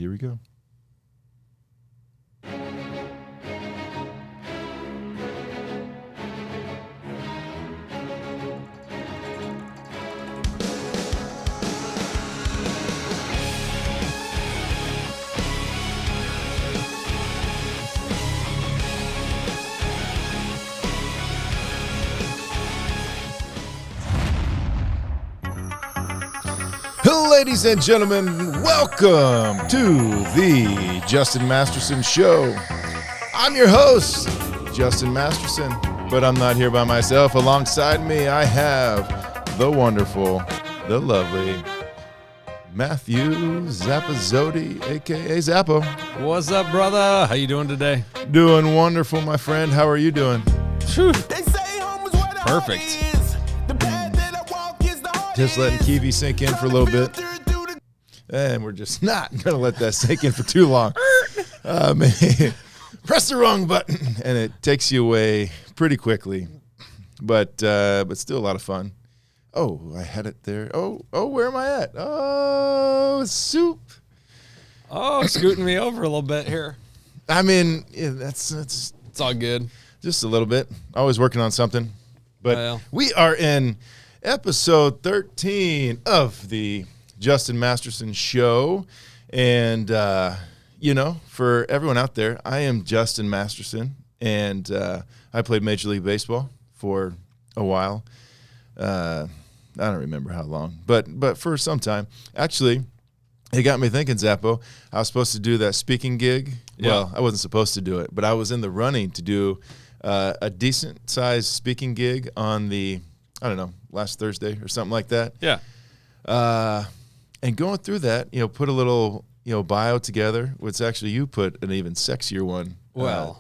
Here we go. Ladies and gentlemen, welcome to the Justin Masterson Show. I'm your host, Justin Masterson, but I'm not here by myself. Alongside me, I have the wonderful, the lovely Matthew Zappasodi, a.k.a. Zappo. What's up, brother? How you doing today? Doing wonderful, my friend. How are you doing? Perfect. Just letting KEVI sink in for a little bit. And we're just not going to let that sink in for too long. Man, press the wrong button, and it takes you away pretty quickly. But still a lot of fun. Oh, I had it there. Oh, where am I at? Oh, soup. Oh, scooting me over a little bit here. I mean, yeah, that's It's all good. just a little bit. Always working on something. But Well. we are in episode 13 of the Justin Masterson Show. And, for everyone out there, I am Justin Masterson, and I played Major League Baseball for a while. I don't remember how long, but for some time. Actually, it got me thinking, Zappo. I was supposed to do that speaking gig. Yeah. Well, I wasn't supposed to do it, but I was in the running to do a decent-sized speaking gig on last Thursday or something like that. Yeah. And going through that, put a little, bio together. Which actually you put an even sexier one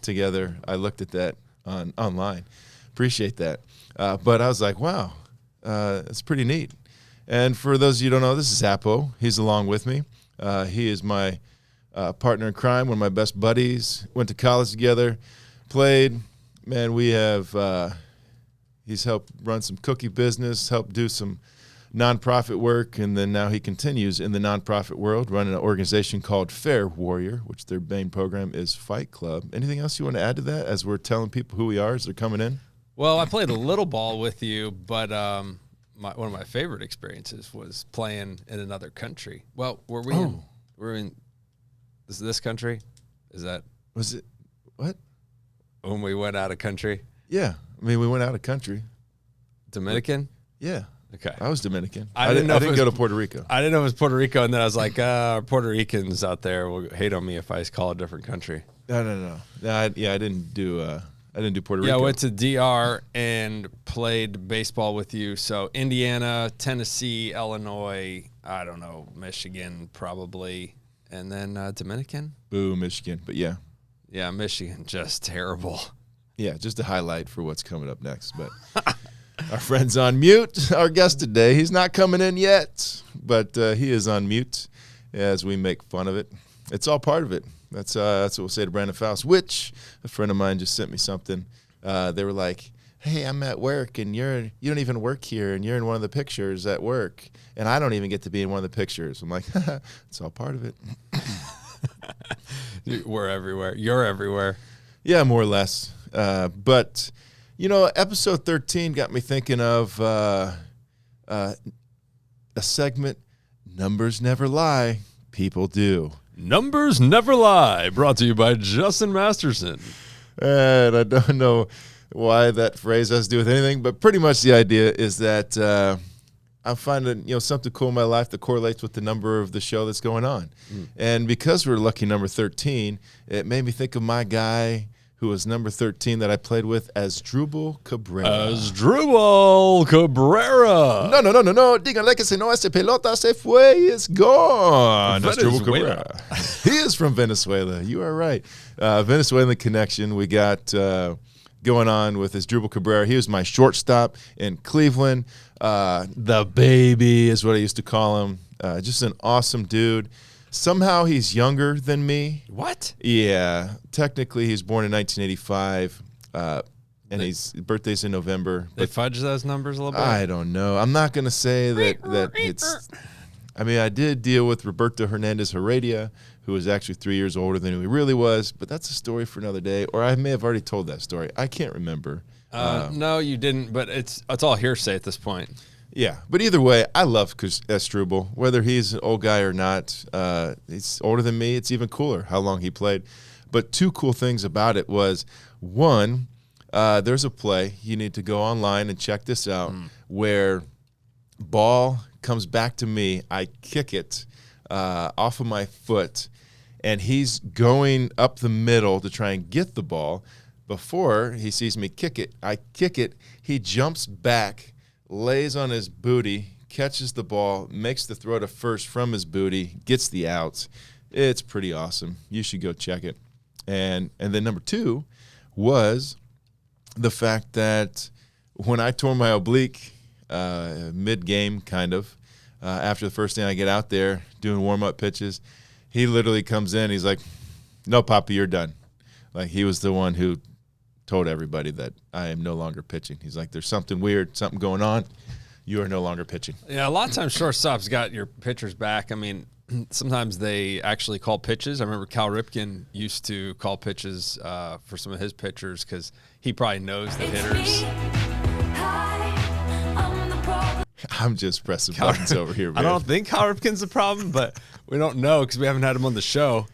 together. I looked at that online. Appreciate that. But I was like, wow, it's pretty neat. And for those of you who don't know, this is Zappo. He's along with me. He is my partner in crime, one of my best buddies. Went to college together, played. Man, we have he's helped run some cookie business, helped do some nonprofit work, and then now he continues in the nonprofit world, running an organization called PHARE Warrior, which their main program is Fight Club. Anything else you want to add to that as we're telling people who we are as they're coming in? Well, I played a little ball with you, but one of my favorite experiences was playing in another country. Well, we're in this country? Was it what? When we went out of country? Yeah. I mean, we went out of country. Dominican? Yeah. Okay. I was Dominican. I didn't go to Puerto Rico. I didn't know it was Puerto Rico, and then I was like, Puerto Ricans out there will hate on me if I call a different country. No. I didn't do Puerto Rico. Yeah, I went to DR and played baseball with you. So Indiana, Tennessee, Illinois, I don't know, Michigan probably, and then Dominican. Boo, Michigan. But yeah. Yeah, Michigan, just terrible. Yeah, just a highlight for what's coming up next. But our friend's on mute. Our guest today, he's not coming in yet, but he is on mute as we make fun of it. It's all part of it. That's what we'll say to Brandon Faust, which a friend of mine just sent me something. They were like, hey, I'm at work, and you don't even work here, and you're in one of the pictures at work, and I don't even get to be in one of the pictures. I'm like, it's all part of it. We're everywhere. You're everywhere. Yeah, more or less. But, episode 13 got me thinking of a segment, Numbers Never Lie, People Do. Numbers Never Lie, brought to you by Justin Masterson. And I don't know why that phrase has to do with anything, but pretty much the idea is that I'm finding something cool in my life that correlates with the number of the show that's going on. And because we're lucky number 13, it made me think of my guy who was number 13 that I played with, Asdrubal Cabrera. Asdrubal Cabrera. No. Díganle que si no esa pelota se fue, it's gone. Asdrubal Cabrera. He is from Venezuela. You are right. Venezuelan connection we got going on with Asdrubal Cabrera. He was my shortstop in Cleveland. The baby is what I used to call him. Just an awesome dude. Somehow he's younger than me. What? Yeah. Technically, he's born in 1985, and his birthday's in November. They fudge those numbers a little bit? I don't know. I'm not going to say that it's – I mean, I did deal with Roberto Hernandez Heredia, who was actually 3 years older than who he really was. But that's a story for another day. Or I may have already told that story. I can't remember. No, you didn't. But it's all hearsay at this point. Yeah, but either way, I love Struble. Whether he's an old guy or not, he's older than me. It's even cooler how long he played. But two cool things about it was, one, there's a play. You need to go online and check this out, where ball comes back to me. I kick it off of my foot, and he's going up the middle to try and get the ball. Before he sees me kick it, I kick it. He jumps back, lays on his booty, catches the ball, makes the throw to first from his booty, gets the outs. It's pretty awesome. You should go check it. And then number two was the fact that when I tore my oblique mid-game kind of, after the first thing I get out there doing warm-up pitches, he literally comes in. He's like, "No, Papa, you're done." Like, he was the one who told everybody that I am no longer pitching. He's like, "There's something weird, something going on. You are no longer pitching." Yeah, a lot of times shortstops got your pitchers back. I mean, sometimes they actually call pitches. I remember Cal Ripken used to call pitches for some of his pitchers because he probably knows the hitters. I'm just pressing buttons over here, man. I don't think Cal Ripken's the problem, but we don't know because we haven't had him on the show,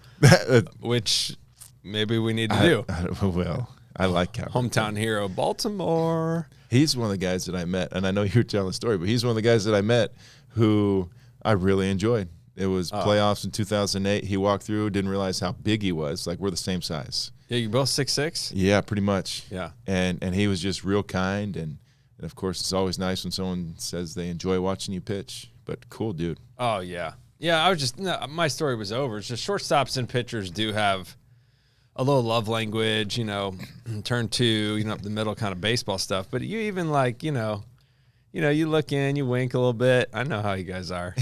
which maybe we need to do. Well, I like Cal. Hometown hero, Baltimore. He's one of the guys that I met, and I know you're telling the story, but he's one of the guys that I met who I really enjoyed. It was playoffs in 2008. He walked through, didn't realize how big he was. Like, we're the same size. Yeah, you're both 6'6"? Yeah, pretty much. Yeah. And he was just real kind, and of course, it's always nice when someone says they enjoy watching you pitch. But cool dude. Oh, yeah. Yeah, I was just my story was over. It's just shortstops and pitchers do have a little love language, turn two, up the middle kind of baseball stuff. But you even like, you look in, you wink a little bit. I know how you guys are.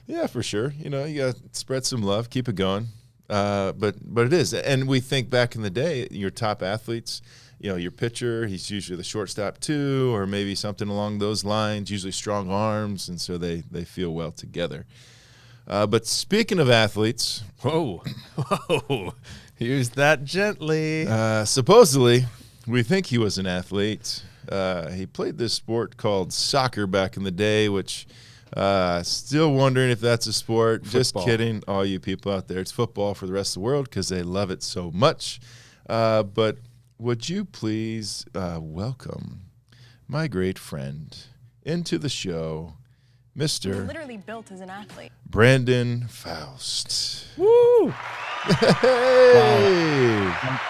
Yeah, for sure. You got to spread some love, keep it going. But it is. And we think back in the day, your top athletes, your pitcher, he's usually the shortstop too, or maybe something along those lines, usually strong arms, and so they feel well together. But speaking of athletes. Whoa. Use that gently. Supposedly, we think he was an athlete. He played this sport called soccer back in the day, which still wondering if that's a sport. Football. Just kidding, all you people out there. It's football for the rest of the world because they love it so much. But would you please welcome my great friend into the show, Mr. Literally built as an athlete. Brandon Faust. Woo! Hey! Wow.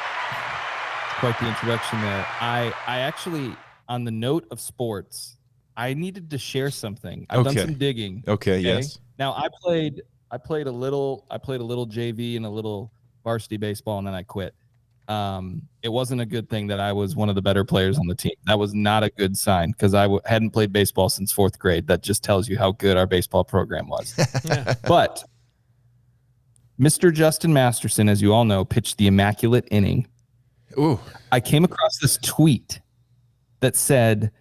Quite the introduction there. I actually, on the note of sports, I needed to share something. I've done some digging. Okay, yes. Now I played a little JV and a little varsity baseball, and then I quit. It wasn't a good thing that I was one of the better players on the team. That was not a good sign because I hadn't played baseball since 4th grade. That just tells you how good our baseball program was. But Mr. Justin Masterson, as you all know, pitched the immaculate inning. Ooh. I came across this tweet that said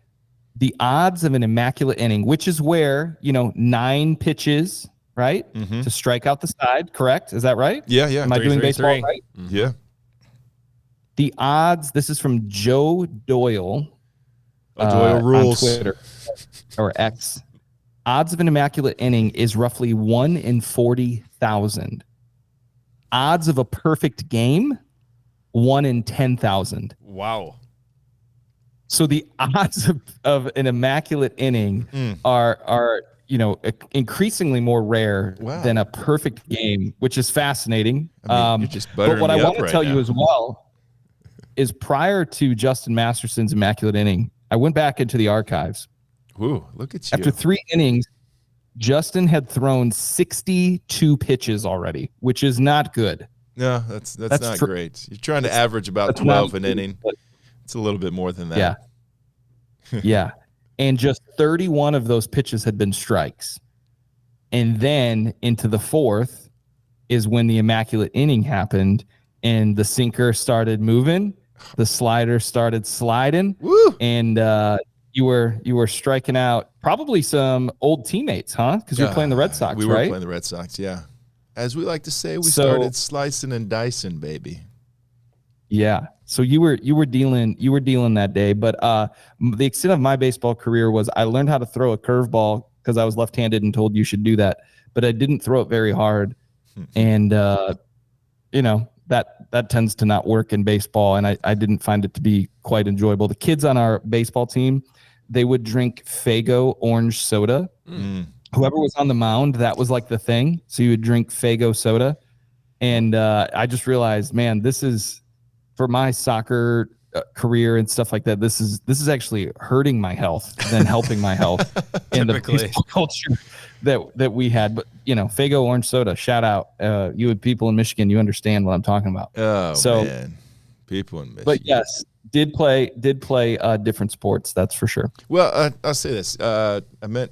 the odds of an immaculate inning, which is where, 9 pitches, right? Mm-hmm. To strike out the side, correct? Is that right? Yeah. Am I doing baseball right? Mm-hmm. Yeah. The odds, this is from Joe Doyle. Doyle rules. On Twitter or X. Odds of an immaculate inning is roughly 1 in 40,000. Odds of a perfect game, 1 in 10,000. Wow. So the odds of an immaculate inning are increasingly more rare than a perfect game, which is fascinating. I mean, you're just but what I want to tell now. you as well is prior to Justin Masterson's immaculate inning, I went back into the archives. Ooh, look at you. After 3 innings, Justin had thrown 62 pitches already, which is not good. No, that's not great. You're trying to average about 12 an inning. It's a little bit more than that. Yeah. Yeah. And just 31 of those pitches had been strikes. And then into the 4th is when the immaculate inning happened and the sinker started moving, the slider started sliding. Woo! And you were striking out probably some old teammates, huh? Because you were playing the Red Sox, right? We were playing the Red Sox, yeah. as we like to say, we started slicing and dicing, baby. Yeah. So you were dealing that day, but the extent of my baseball career was I learned how to throw a curveball because I was left-handed and told you should do that, but I didn't throw it very hard, and that tends to not work in baseball, and I didn't find it to be quite enjoyable. The kids on our baseball team, they would drink Faygo orange soda. Whoever was on the mound, that was like the thing. So you would drink Faygo soda, and I just realized, man, this is for my soccer career and stuff like that. This is actually hurting my health than helping my health in the baseball culture that we had. But Faygo orange soda, shout out. You people in Michigan, you understand what I'm talking about. Oh, so, man, people in Michigan. But yes, did play different sports. That's for sure. Well, I'll say this. I meant,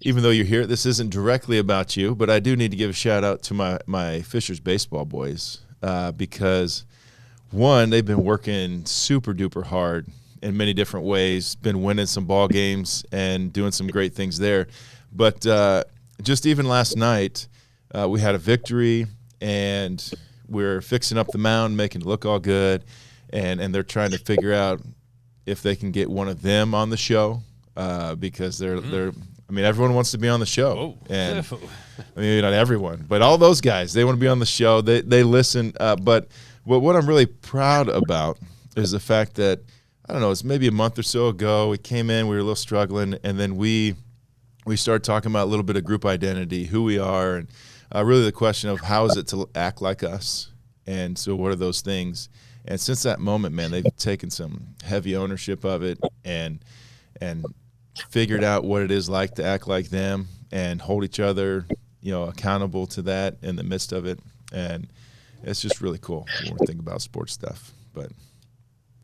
even though you're here, this isn't directly about you, but I do need to give a shout out to my Fishers baseball boys because, one, they've been working super duper hard in many different ways, been winning some ball games and doing some great things there. But just even last night, we had a victory, and we're fixing up the mound, making it look all good, and they're trying to figure out if they can get one of them on the show because they're I mean, everyone wants to be on the show. And I mean, not everyone, but all those guys, they want to be on the show. They listen. But what I'm really proud about is the fact that, I don't know, it's maybe a month or so ago, we came in, we were a little struggling, and then we started talking about a little bit of group identity, who we are, and really the question of how is it to act like us, and so what are those things. And since that moment, man, they've taken some heavy ownership of it and figured out what it is like to act like them and hold each other, accountable to that in the midst of it. And it's just really cool when we think about sports stuff. But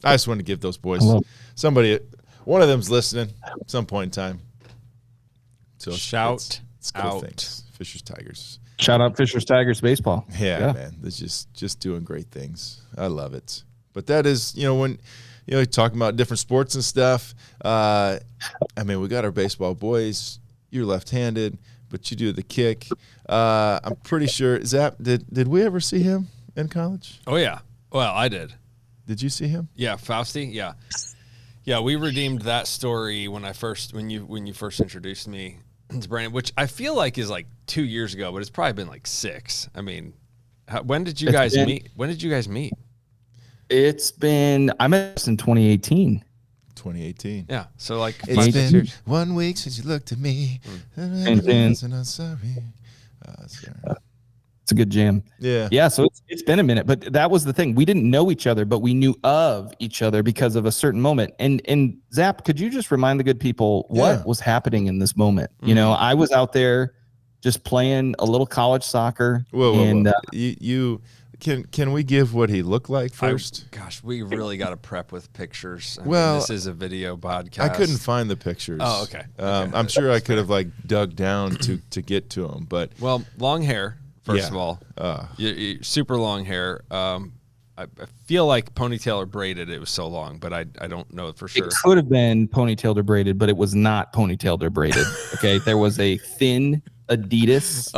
I just wanted to give those boys one of them's listening at some point in time. So shout cool out. Things. Fishers Tigers. Shout out Fishers Tigers baseball. Yeah, man. It's just doing great things. I love it. But that is, when talking about different sports and stuff. I mean, we got our baseball boys. You're left-handed, but you do the kick. I'm pretty sure Zapp. Did we ever see him in college? Oh yeah. Well, I did. Did you see him? Yeah, Fausty. Yeah, yeah. We redeemed that story when you first introduced me to Brandon, which I feel like is like 2 years ago, but it's probably been like 6. I mean, when did you guys meet? When did you guys meet? I met us in 2018. 2018. Yeah. So like it's been 1 week since you looked at me. I'm sorry. It's a good jam. Yeah. Yeah. So it's been a minute, but that was the thing. We didn't know each other, but we knew of each other because of a certain moment. And Zapp, could you just remind the good people what was happening in this moment? Mm-hmm. I was out there just playing a little college soccer. Whoa. You can we give what he looked like first? Gosh, we really got to prep with pictures. I mean, this is a video podcast. I couldn't find the pictures. Oh, okay. I'm sure I could have dug down to get to them, but long hair. First of all, super long hair. I feel like ponytail or braided. It was so long, but I don't know for sure. It could have been ponytailed or braided, but it was not ponytailed or braided. Okay, there was a thin Adidas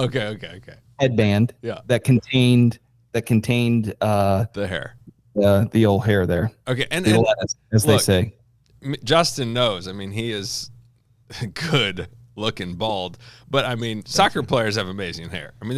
headband that contained the hair, the old hair there. Okay, and as they say, Justin knows. I mean, he is good looking bald, but I mean, soccer players have amazing hair. I mean,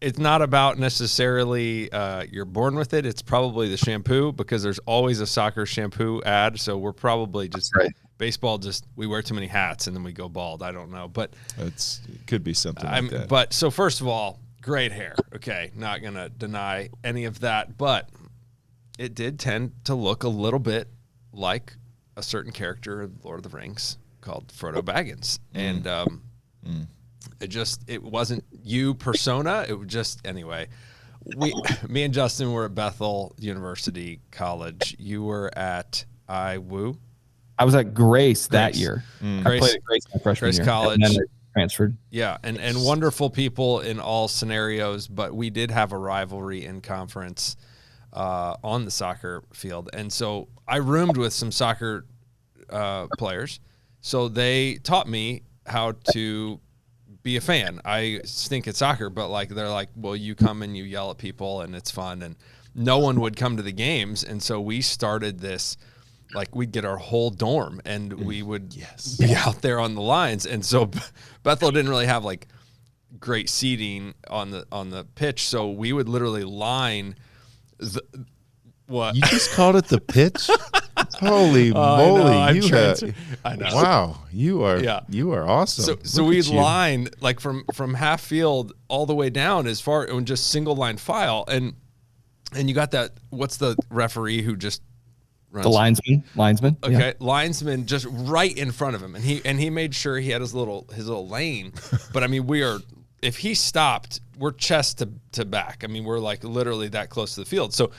it's not about necessarily you're born with it. It's probably the shampoo, because there's always a soccer shampoo ad. So we're probably just baseball. We wear too many hats and then we go bald. I don't know, but it could be something like that. But so first of all, great hair. Okay, not gonna deny any of that, but it did tend to look a little bit like a certain character in Lord of the Rings called Frodo Baggins. And it wasn't you persona. It was just, anyway, me and Justin were at Bethel University College. You were at IWU. I was at Grace that year. I played at Grace my freshman year. College. And then I transferred. Yeah, and wonderful people in all scenarios, but we did have a rivalry in conference on the soccer field. And so I roomed with some soccer players. So they taught me how to be a fan. I stink at soccer, but like they're like, well, you come and you yell at people and it's fun, and no one would come to the games, and so we started this. Like we'd get our whole dorm and we would be out there on the lines. And so Bethel didn't really have like great seating on the pitch. So we would literally line what? You just called it the pitch? Holy moly. I know. Wow. You are awesome. So we'd line like from half field all the way down as far and just single line file. And you got that, what's the referee who just runs? The linesman. Okay, yeah. Linesman just right in front of him, and he made sure he had his little lane. But I mean, if he stopped, we're chest to back. I mean, we're like literally that close to the field. So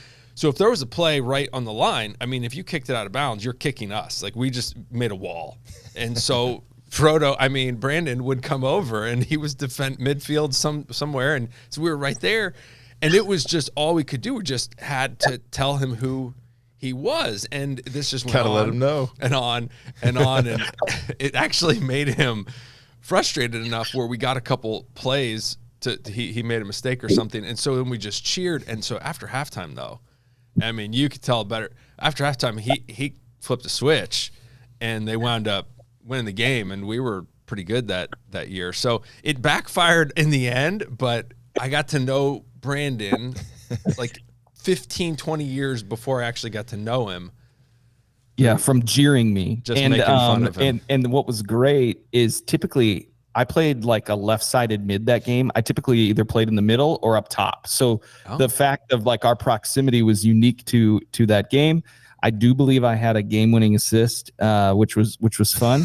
if there was a play right on the line, I mean, if you kicked it out of bounds, you're kicking us. Like we just made a wall, and so Brandon would come over, and he was defend midfield somewhere, and so we were right there, and it was just all we could do. We just had to tell him who he was, and this just went gotta on let him know and on and on, and it actually made him frustrated enough where we got a couple plays he made a mistake or something, and so then we just cheered. And so after halftime, though, I mean, you could tell better. After halftime, he flipped a switch, and they wound up winning the game, and we were pretty good that year. So it backfired in the end, but I got to know Brandon like 15, 20 years before I actually got to know him. Yeah, from jeering me. Just making fun of him. And what was great is typically I played like a left-sided mid that game. I typically either played in the middle or up top. So the fact of like our proximity was unique to that game. I do believe I had a game-winning assist, which was fun.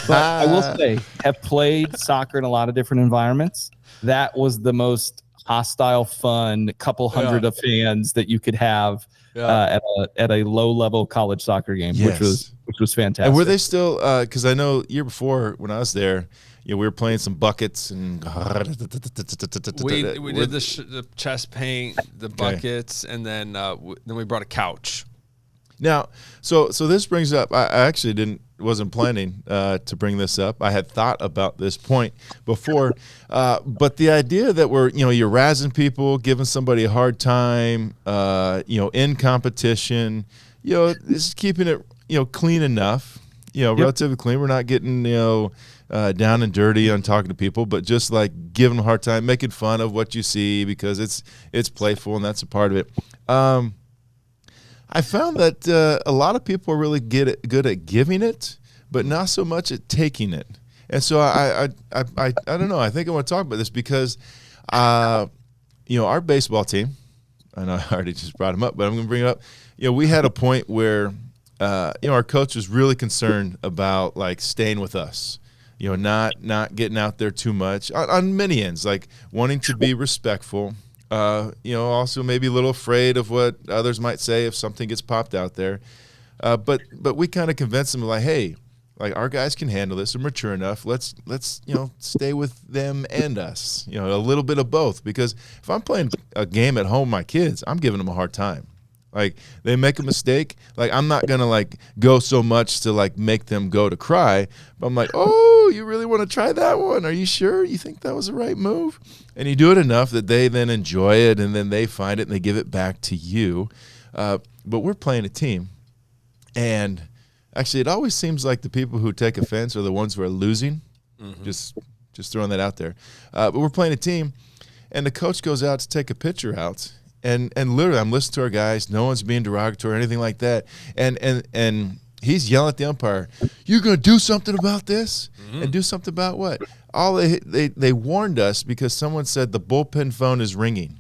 But I will say, have played soccer in a lot of different environments. That was the most hostile, fun couple hundred of fans that you could have at a low level college soccer game, which was fantastic. And were they still? Because I know year before when I was there, we were playing some buckets and we did the chest paint, the buckets, and then we brought a couch. Now, so this brings up. I actually wasn't planning to bring this up. I had thought about this point before, but the idea that you're razzing people, giving somebody a hard time, in competition, is keeping it clean enough, relatively clean. We're not getting down and dirty on talking to people, but just like giving them a hard time, making fun of what you see because it's playful and that's a part of it. I found that a lot of people are really good at giving it, but not so much at taking it. And so I don't know. I think I want to talk about this because, our baseball team, I know I already just brought him up, but I'm going to bring it up. We had a point where, our coach was really concerned about like staying with us, not getting out there too much on many ends, like wanting to be respectful. Also maybe a little afraid of what others might say if something gets popped out there. But we kind of convinced them like, hey, like our guys can handle this. They're mature enough. Let's stay with them and us, a little bit of both. Because if I'm playing a game at home with my kids, I'm giving them a hard time. Like they make a mistake, like I'm not gonna like go so much to like make them go to cry, but I'm like, oh, you really want to try that one? Are you sure you think that was the right move? And you do it enough that they then enjoy it, and then they find it and they give it back to you. But we're playing a team, and actually, it always seems like the people who take offense are the ones who are losing. Mm-hmm. Just throwing that out there. But we're playing a team, and the coach goes out to take a pitcher out. And literally, I'm listening to our guys. No one's being derogatory or anything like that. And he's yelling at the umpire, "You're going to do something about this?" Mm-hmm. And do something about what? They warned us because someone said the bullpen phone is ringing,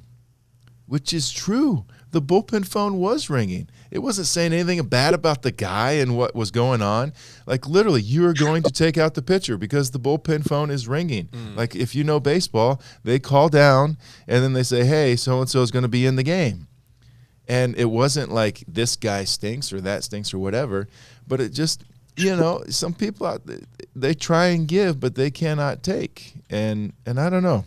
which is true. The bullpen phone was ringing. It wasn't saying anything bad about the guy and what was going on. Like literally, you are going to take out the pitcher because the bullpen phone is ringing. Like if you know baseball, they call down and then they say, "Hey, so-and-so is going to be in the game." And it wasn't like this guy stinks or that stinks or whatever, but it just, some people out there, they try and give, but they cannot take. And I don't know.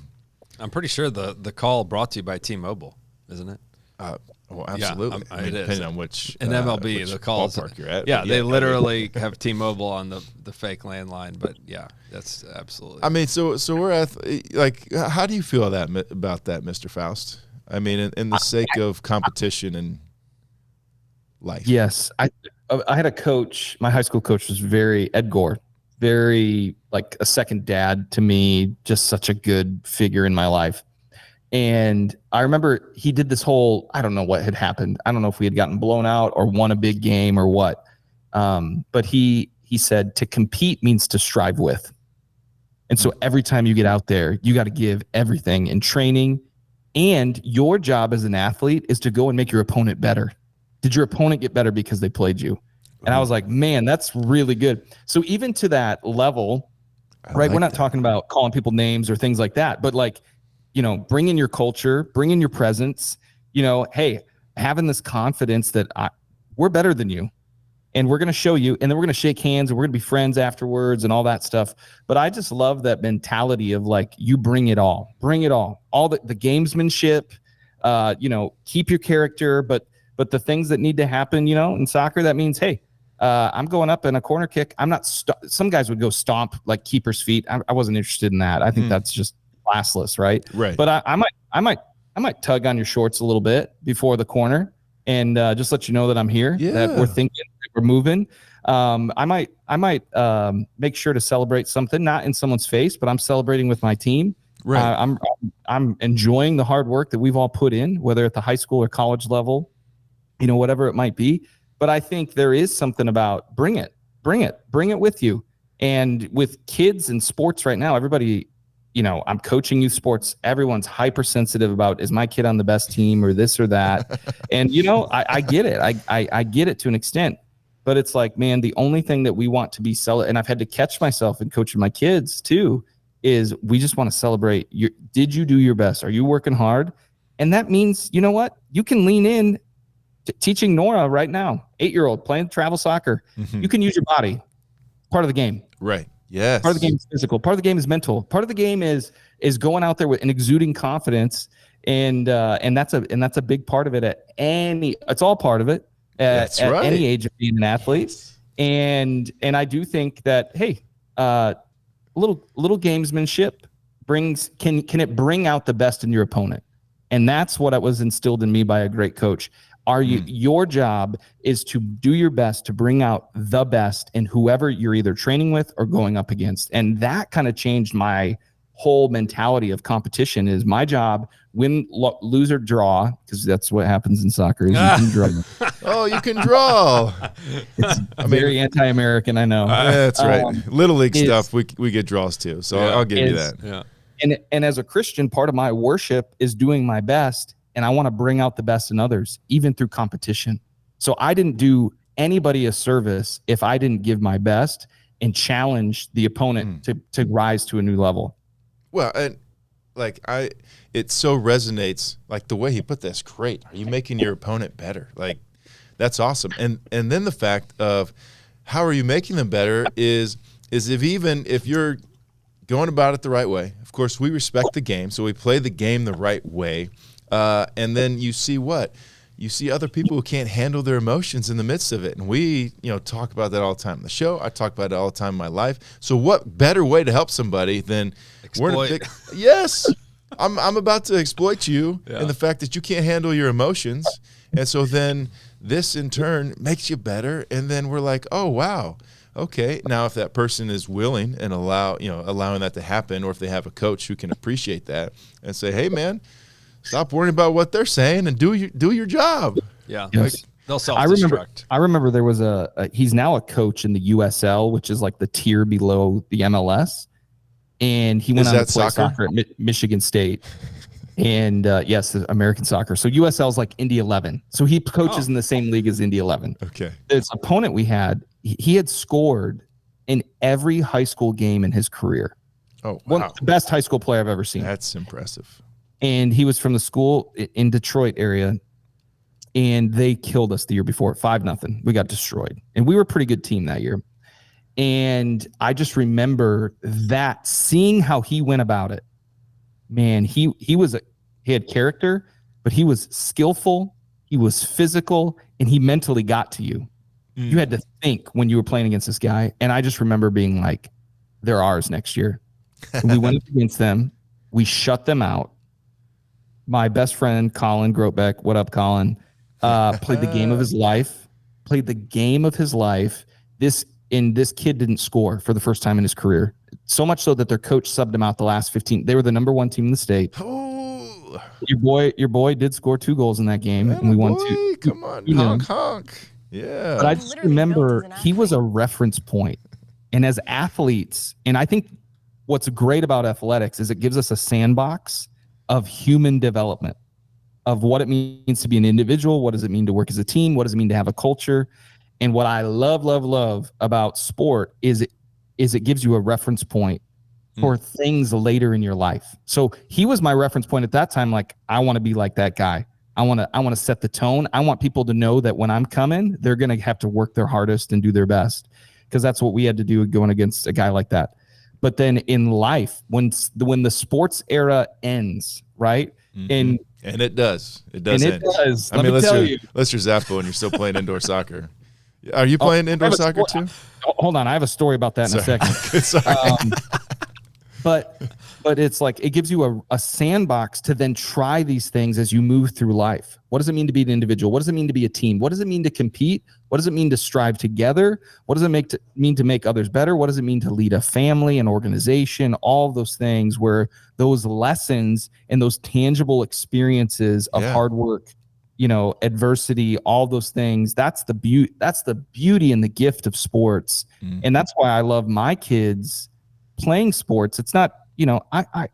I'm pretty sure the call brought to you by T-Mobile, isn't it? Oh, absolutely. Yeah, I mean, depending on which in MLB which the calls ballpark you're at. Yeah, they literally have T-Mobile on the fake landline. But yeah, that's absolutely. I mean, so we're at like, how do you feel about that, Mr. Faust? I mean, in the sake of competition and life. Yes, I had a coach. My high school coach was Ed Gore, very like a second dad to me. Just such a good figure in my life. And I remember he did this whole, I don't know what had happened. I don't know if we had gotten blown out or won a big game or what. But he said to compete means to strive with. And so every time you get out there, you got to give everything in training. And your job as an athlete is to go and make your opponent better. Did your opponent get better because they played you? And I was like, man, that's really good. So even to that level, right? We're not talking about calling people names or things like that, but like, you know, bring in your culture, bring in your presence, you know, hey, having this confidence that we're better than you and we're going to show you, and then we're going to shake hands and we're going to be friends afterwards and all that stuff. But I just love that mentality of like, you bring it all the gamesmanship, you know, keep your character, but the things that need to happen, you know, in soccer, that means, hey, I'm going up in a corner kick. I'm not, some guys would go stomp like keeper's feet. I wasn't interested in that. I think that's just classless, right? Right. But I might tug on your shorts a little bit before the corner and just let you know that I'm here, that we're thinking, that we're moving. I might make sure to celebrate something, not in someone's face, but I'm celebrating with my team. Right. I'm enjoying the hard work that we've all put in, whether at the high school or college level, you know, whatever it might be. But I think there is something about bring it with you. And with kids in sports right now, everybody, you know, I'm coaching youth sports. Everyone's hypersensitive about, is my kid on the best team or this or that? And, you know, I get it. I get it to an extent. But it's like, man, the only thing that we want to be and I've had to catch myself in coaching my kids too, is we just want to celebrate. Did you do your best? Are you working hard? And that means, you know what? You can lean in to teaching Nora right now, 8-year-old playing travel soccer. You can use your body. Part of the game. Right. Yes. Part of the game is physical. Part of the game is mental. Part of the game is going out there with and exuding confidence. And that's a big part of it it's all part of it at any age of being an athlete. And I do think that, hey, little gamesmanship can it bring out the best in your opponent? And that's what was instilled in me by a great coach. Your job is to do your best to bring out the best in whoever you're either training with or going up against. And that kind of changed my whole mentality of competition. Is my job, win, lose, or draw, because that's what happens in soccer, is you can draw. Oh, you can draw. It's very anti-American, I know. That's right. Little league stuff, we get draws too. So I'll give you that. Yeah. And as a Christian, part of my worship is doing my best. And I want to bring out the best in others, even through competition. So I didn't do anybody a service if I didn't give my best and challenge the opponent to rise to a new level. Well, and like it so resonates. Like the way he put this, great. Are you making your opponent better? Like that's awesome. And then the fact of how are you making them better is if you're going about it the right way. Of course, we respect the game, so we play the game the right way. And then you see other people who can't handle their emotions in the midst of it. And we, talk about that all the time on the show. I talk about it all the time in my life. So what better way to help somebody than exploit? Yes, I'm about to exploit you in the fact that you can't handle your emotions. And so then this in turn makes you better. And then we're like, oh, wow. Okay. Now, if that person is willing and allowing that to happen, or if they have a coach who can appreciate that and say, hey, man, stop worrying about what they're saying and do your job. Yeah. Yes. They'll self-destruct. I remember there was he's now a coach in the USL, which is like the tier below the MLS. And he went on to play soccer at Michigan State. And yes, American soccer. So USL is like Indy 11. So he coaches in the same league as Indy 11. Okay. This opponent we had, he had scored in every high school game in his career. Oh, wow. One of the best high school player I've ever seen. That's impressive. And he was from the school in Detroit area, and they killed us the year before, 5-0. We got destroyed, and we were a pretty good team that year. And I just remember that, seeing how he went about it. Man, he had character, but he was skillful. He was physical, and he mentally got to you. You had to think when you were playing against this guy. And I just remember being like, they're ours next year. And we went up against them. We shut them out. My best friend, Colin Grotebeck, what up, Colin? Played the game of his life. This kid didn't score for the first time in his career. So much so that their coach subbed him out the last 15. They were the number 1 team in the state. Oh, your boy did score 2 goals in that game, and we won 2. Come on, honk. Yeah. But I just remember he was a reference point. And as athletes, and I think what's great about athletics is it gives us a sandbox of human development, of what it means to be an individual. What does it mean to work as a team? What does it mean to have a culture? And what I love about sport is it gives you a reference point for things later in your life. So he was my reference point at that time. Like, I want to be like that guy. I want to set the tone. I want people to know that when I'm coming, they're going to have to work their hardest and do their best, because that's what we had to do going against a guy like that. But then in life, when the sports era ends, right? And it does. It does. End. Does. I mean, unless you're Zappo and you're still playing indoor soccer. Are you playing indoor soccer too? Hold on, I have a story about that in a second. Sorry. But it's like it gives you a sandbox to then try these things as you move through life. What does it mean to be an individual? What does it mean to be a team? What does it mean to compete? What does it mean to strive together? What does it mean to make others better? What does it mean to lead a family, an organization? All of those things where those lessons and those tangible experiences of hard work, adversity, all those things, that's the beauty and the gift of sports. And that's why I love my kids playing sports. It's not, I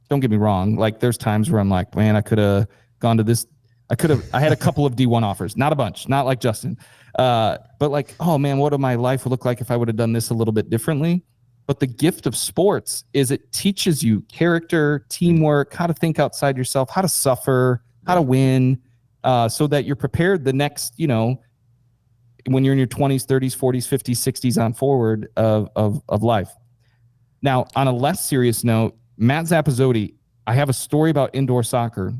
don't get me wrong. Like, there's times where I'm like, man, I could have gone to this. I had a couple of D1 offers, not a bunch, not like Justin. But like, oh man, what would my life look like if I would have done this a little bit differently? But the gift of sports is it teaches you character, teamwork, how to think outside yourself, how to suffer, how to win, so that you're prepared the next, when you're in your 20s, 30s, 40s, 50s, 60s on forward of life. Now, on a less serious note, Matt Zappasodi, I have a story about indoor soccer.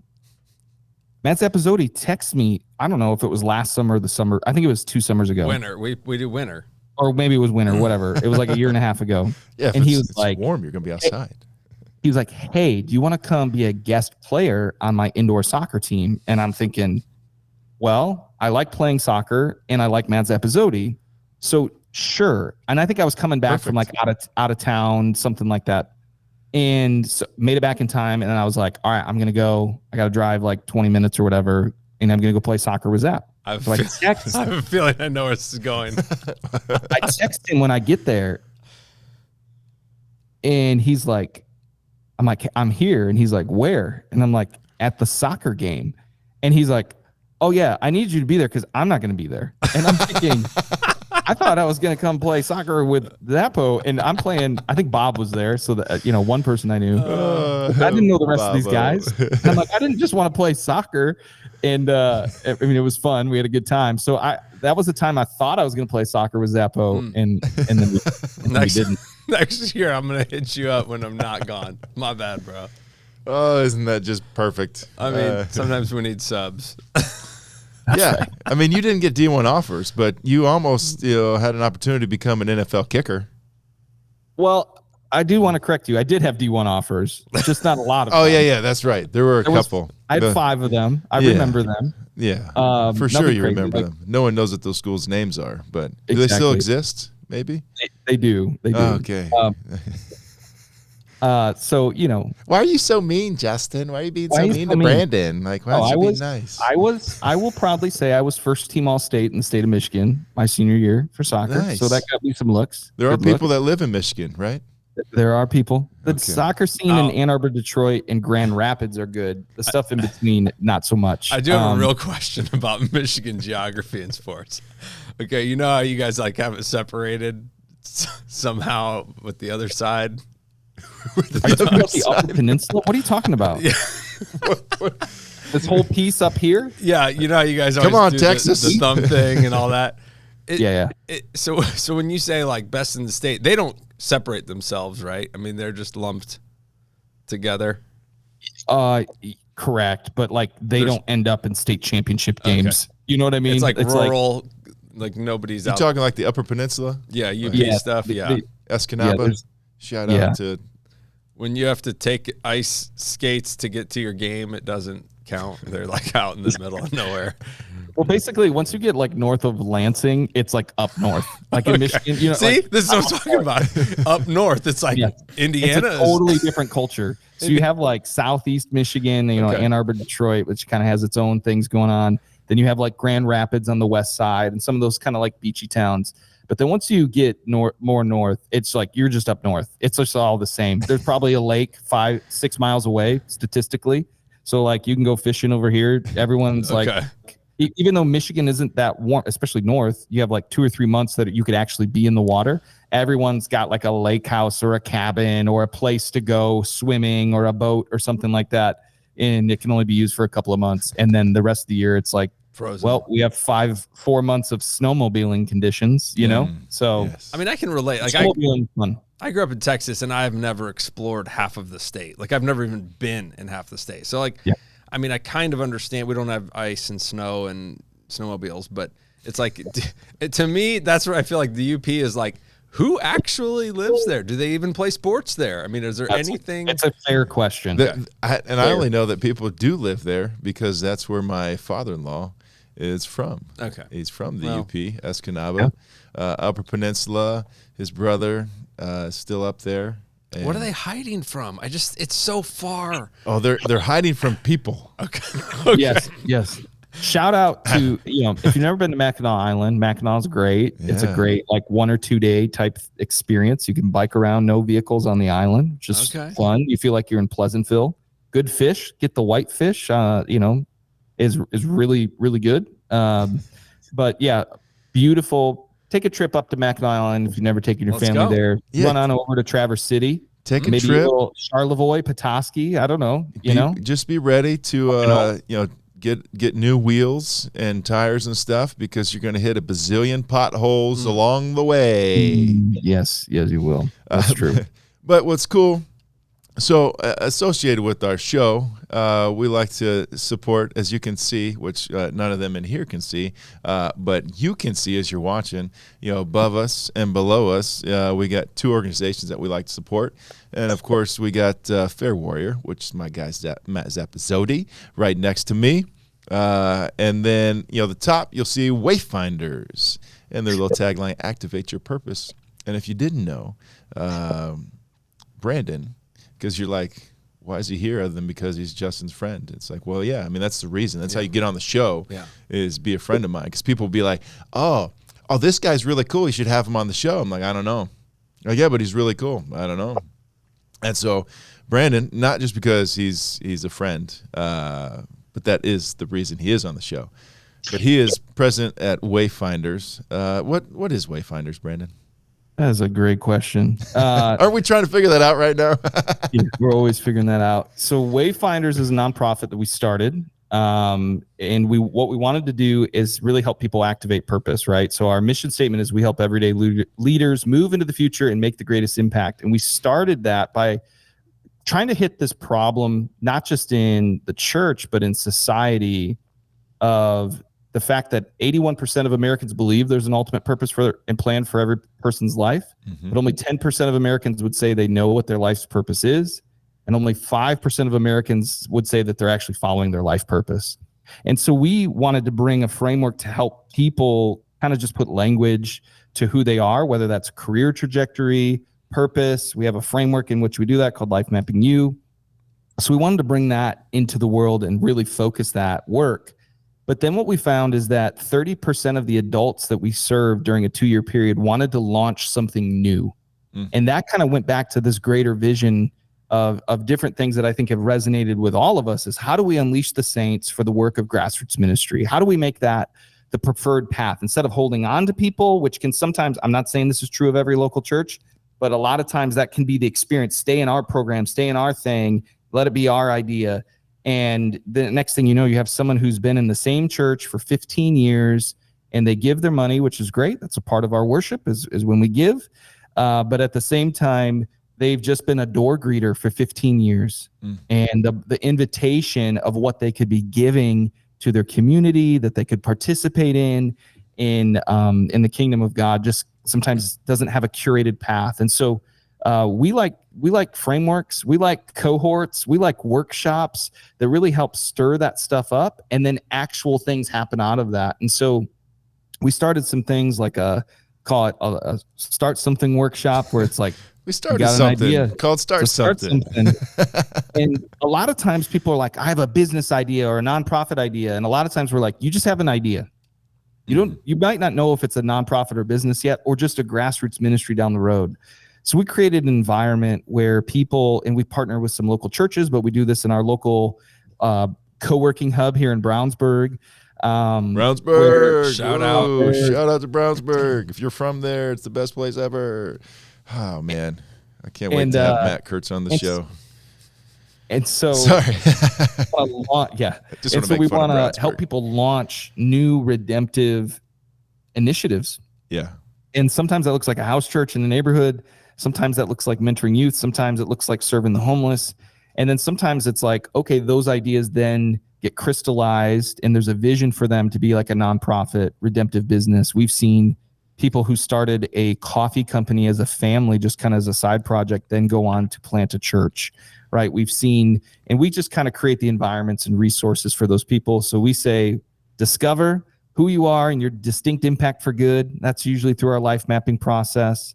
Matt Zappasodi texted me, I don't know if it was last summer or the summer. I think it was 2 summers ago. Winter. We do winter. Or maybe it was winter, whatever. It was like a year and a half ago. Yeah, and he was it's like, warm, you're going to be outside. He was like, hey, do you want to come be a guest player on my indoor soccer team? And I'm thinking, well, I like playing soccer and I like Matt Zappasodi. So sure. And I think I was coming back from like out of town, something like that. And so made it back in time. And then I was like, all right, I'm going to go. I got to drive like 20 minutes or whatever. And I'm going to go play soccer with Zap. I have a feeling I know where this is going. I text him when I get there. And he's like, I'm like, I'm here. And he's like, where? And I'm like, at the soccer game. And he's like, oh yeah, I need you to be there because I'm not going to be there. And I'm thinking, I thought I was going to come play soccer with Zappo, and I'm playing. I think Bob was there, so that one person I knew. I didn't know the rest of these guys. And I'm like, I didn't just want to play soccer, and I mean, it was fun. We had a good time. So that was the time I thought I was going to play soccer with Zappo, and then we didn't. Next year, I'm going to hit you up when I'm not gone. My bad, bro. Oh, isn't that just perfect? I mean, sometimes we need subs. Yeah, I mean, you didn't get D1 offers, but you almost had an opportunity to become an NFL kicker. Well, I do want to correct you. I did have D1 offers, just not a lot of them. Oh, yeah, that's right. There were a couple. I had 5 of them. I remember them. Yeah, for sure you remember them. No one knows what those schools' names are, but do they still exist, maybe? They do. They do. Oh, okay. So, why are you so mean, Justin? Why are you being so mean to Brandon? Like, why are you being nice? I will proudly say I was first team All-State in the state of Michigan my senior year for soccer. Nice. So that got me some looks. There are people that live in Michigan, right? There are people. The soccer scene in Ann Arbor, Detroit, and Grand Rapids are good. The stuff in between, not so much. I do have a real question about Michigan geography and sports. Okay, you know how you guys like have it separated somehow with the other side? Are you talking about the Upper Peninsula? What are you talking about? Yeah. This whole piece up here? Yeah, you know how you guys always do Texas. the thumb thing and all that? Yeah. So when you say like best in the state, they don't separate themselves, right? I mean, they're just lumped together. correct, but like they don't end up in state championship games. You know what I mean? It's like rural, like nobody's You're out. talking like the Upper Peninsula? Yeah, UP stuff. Escanaba. Shout out to. When you have to take ice skates to get to your game, it doesn't count. They're like out in the middle of nowhere. Well, basically, once you get like north of Lansing, it's like up north, like in Michigan. You know, see, like, this is what I'm talking about. Up north, it's like Indiana. It's a totally different culture. So you have like Southeast Michigan, you know, Ann Arbor, Detroit, which kind of has its own things going on. Then you have like Grand Rapids on the west side, and some of those kind of like beachy towns. But then once you get more north, it's like you're just up north. It's just all the same. There's probably a lake 5-6 miles away statistically. So like you can go fishing over here. Everyone's like. Even though Michigan isn't that warm, especially north, you have like 2 or 3 months that you could actually be in the water. Everyone's got like a lake house or a cabin or a place to go swimming or a boat or something like that. And it can only be used for a couple of months. And then the rest of the year, it's like, frozen. Well, we have 4 months of snowmobiling conditions, you know? So, I mean, I can relate. Like I grew up in Texas and I've never explored half of the state. Like I've never even been in half the state. So like, I mean, I kind of understand we don't have ice and snow and snowmobiles, but it's like, to me, that's where I feel like the UP is like, who actually lives there? Do they even play sports there? I mean, is there anything? It's a fair question. I only know that people do live there because that's where my father-in-law is from. Okay. He's from the UP, Escanaba, Upper Peninsula. His brother is still up there. And what are they hiding from? It's so far. Oh, they're hiding from people. Okay. Yes. Shout out to, if you've never been to Mackinac Island, Mackinac's great. Yeah. It's a great, like 1 or 2 day type experience. You can bike around, no vehicles on the island, just fun. You feel like you're in Pleasantville. Good fish, get the white fish, is really, really good. But yeah, beautiful. Take a trip up to Mackinac Island if you've never taken your family there. Yeah. Run on over to Traverse City. Take a trip. Maybe a little Charlevoix, Petoskey. I don't know. Just be ready to get new wheels and tires and stuff because you're going to hit a bazillion potholes along the way. Yes, you will. That's true. But what's cool? So associated with our show, we like to support, as you can see, which none of them in here can see, but you can see as you're watching, above us and below us, we got 2 organizations that we like to support. And, of course, we got PHARE Warrior, which is my guy, Matt Zappasodi, right next to me. And then, the top, you'll see Wayfinders and their little tagline, Activate Your Purpose. And if you didn't know, Brandon, because you're like, why is he here other than because he's Justin's friend? It's like, well, yeah, I mean, that's the reason. That's how you get on the show is be a friend of mine. Because people will be like, oh, this guy's really cool. You should have him on the show. I'm like, I don't know. Oh, yeah, but he's really cool. I don't know. And so Brandon, not just because he's a friend, but that is the reason he is on the show. But he is president at Wayfinders. What is Wayfinders, Brandon? That is a great question. Aren't we trying to figure that out right now? Yeah, we're always figuring that out. So Wayfinders is a nonprofit that we started. And what we wanted to do is really help people activate purpose, right? So our mission statement is we help everyday leaders move into the future and make the greatest impact. And we started that by trying to hit this problem, not just in the church, but in society, of the fact that 81% of Americans believe there's an ultimate purpose and plan for every person's life, but only 10% of Americans would say they know what their life's purpose is, and only 5% of Americans would say that they're actually following their life purpose. And so we wanted to bring a framework to help people kind of just put language to who they are, whether that's career trajectory, purpose. We have a framework in which we do that called Life Mapping You. So we wanted to bring that into the world and really focus that work. But then what we found is that 30% of the adults that we served during a 2-year period wanted to launch something new. And that kind of went back to this greater vision of different things that I think have resonated with all of us is how do we unleash the saints for the work of grassroots ministry? How do we make that the preferred path instead of holding on to people, which can sometimes, I'm not saying this is true of every local church, but a lot of times that can be the experience. Stay in our program, stay in our thing, let it be our idea. And the next thing you know, you have someone who's been in the same church for 15 years and they give their money, which is great. That's a part of our worship is when we give. But at the same time, they've just been a door greeter for 15 years. And the invitation of what they could be giving to their community that they could participate in the kingdom of God just sometimes doesn't have a curated path. And so we like frameworks, we like cohorts, we like workshops that really help stir that stuff up, and then actual things happen out of that. And so we started some things like call it a start something workshop, where it's like we started something called start something. And a lot of times people are like, I have a business idea or a nonprofit idea. And a lot of times we're like, you just have an idea. You might not know if it's a nonprofit or business yet, or just a grassroots ministry down the road. So we created an environment where people, and we partner with some local churches, but we do this in our local co-working hub here in Brownsburg. Shout out to Brownsburg. If you're from there, it's the best place ever. Oh man, I can't wait to have Matt Kurtz on the show. And so, sorry. Yeah. And so we want to help people launch new redemptive initiatives. Yeah. And sometimes that looks like a house church in the neighborhood. Sometimes that looks like mentoring youth. Sometimes it looks like serving the homeless. And then sometimes it's like, okay, those ideas then get crystallized and there's a vision for them to be like a nonprofit redemptive business. We've seen people who started a coffee company as a family, just kind of as a side project, then go on to plant a church, right? We've seen, and we just kind of create the environments and resources for those people. So we say, discover who you are and your distinct impact for good. That's usually through our life mapping process.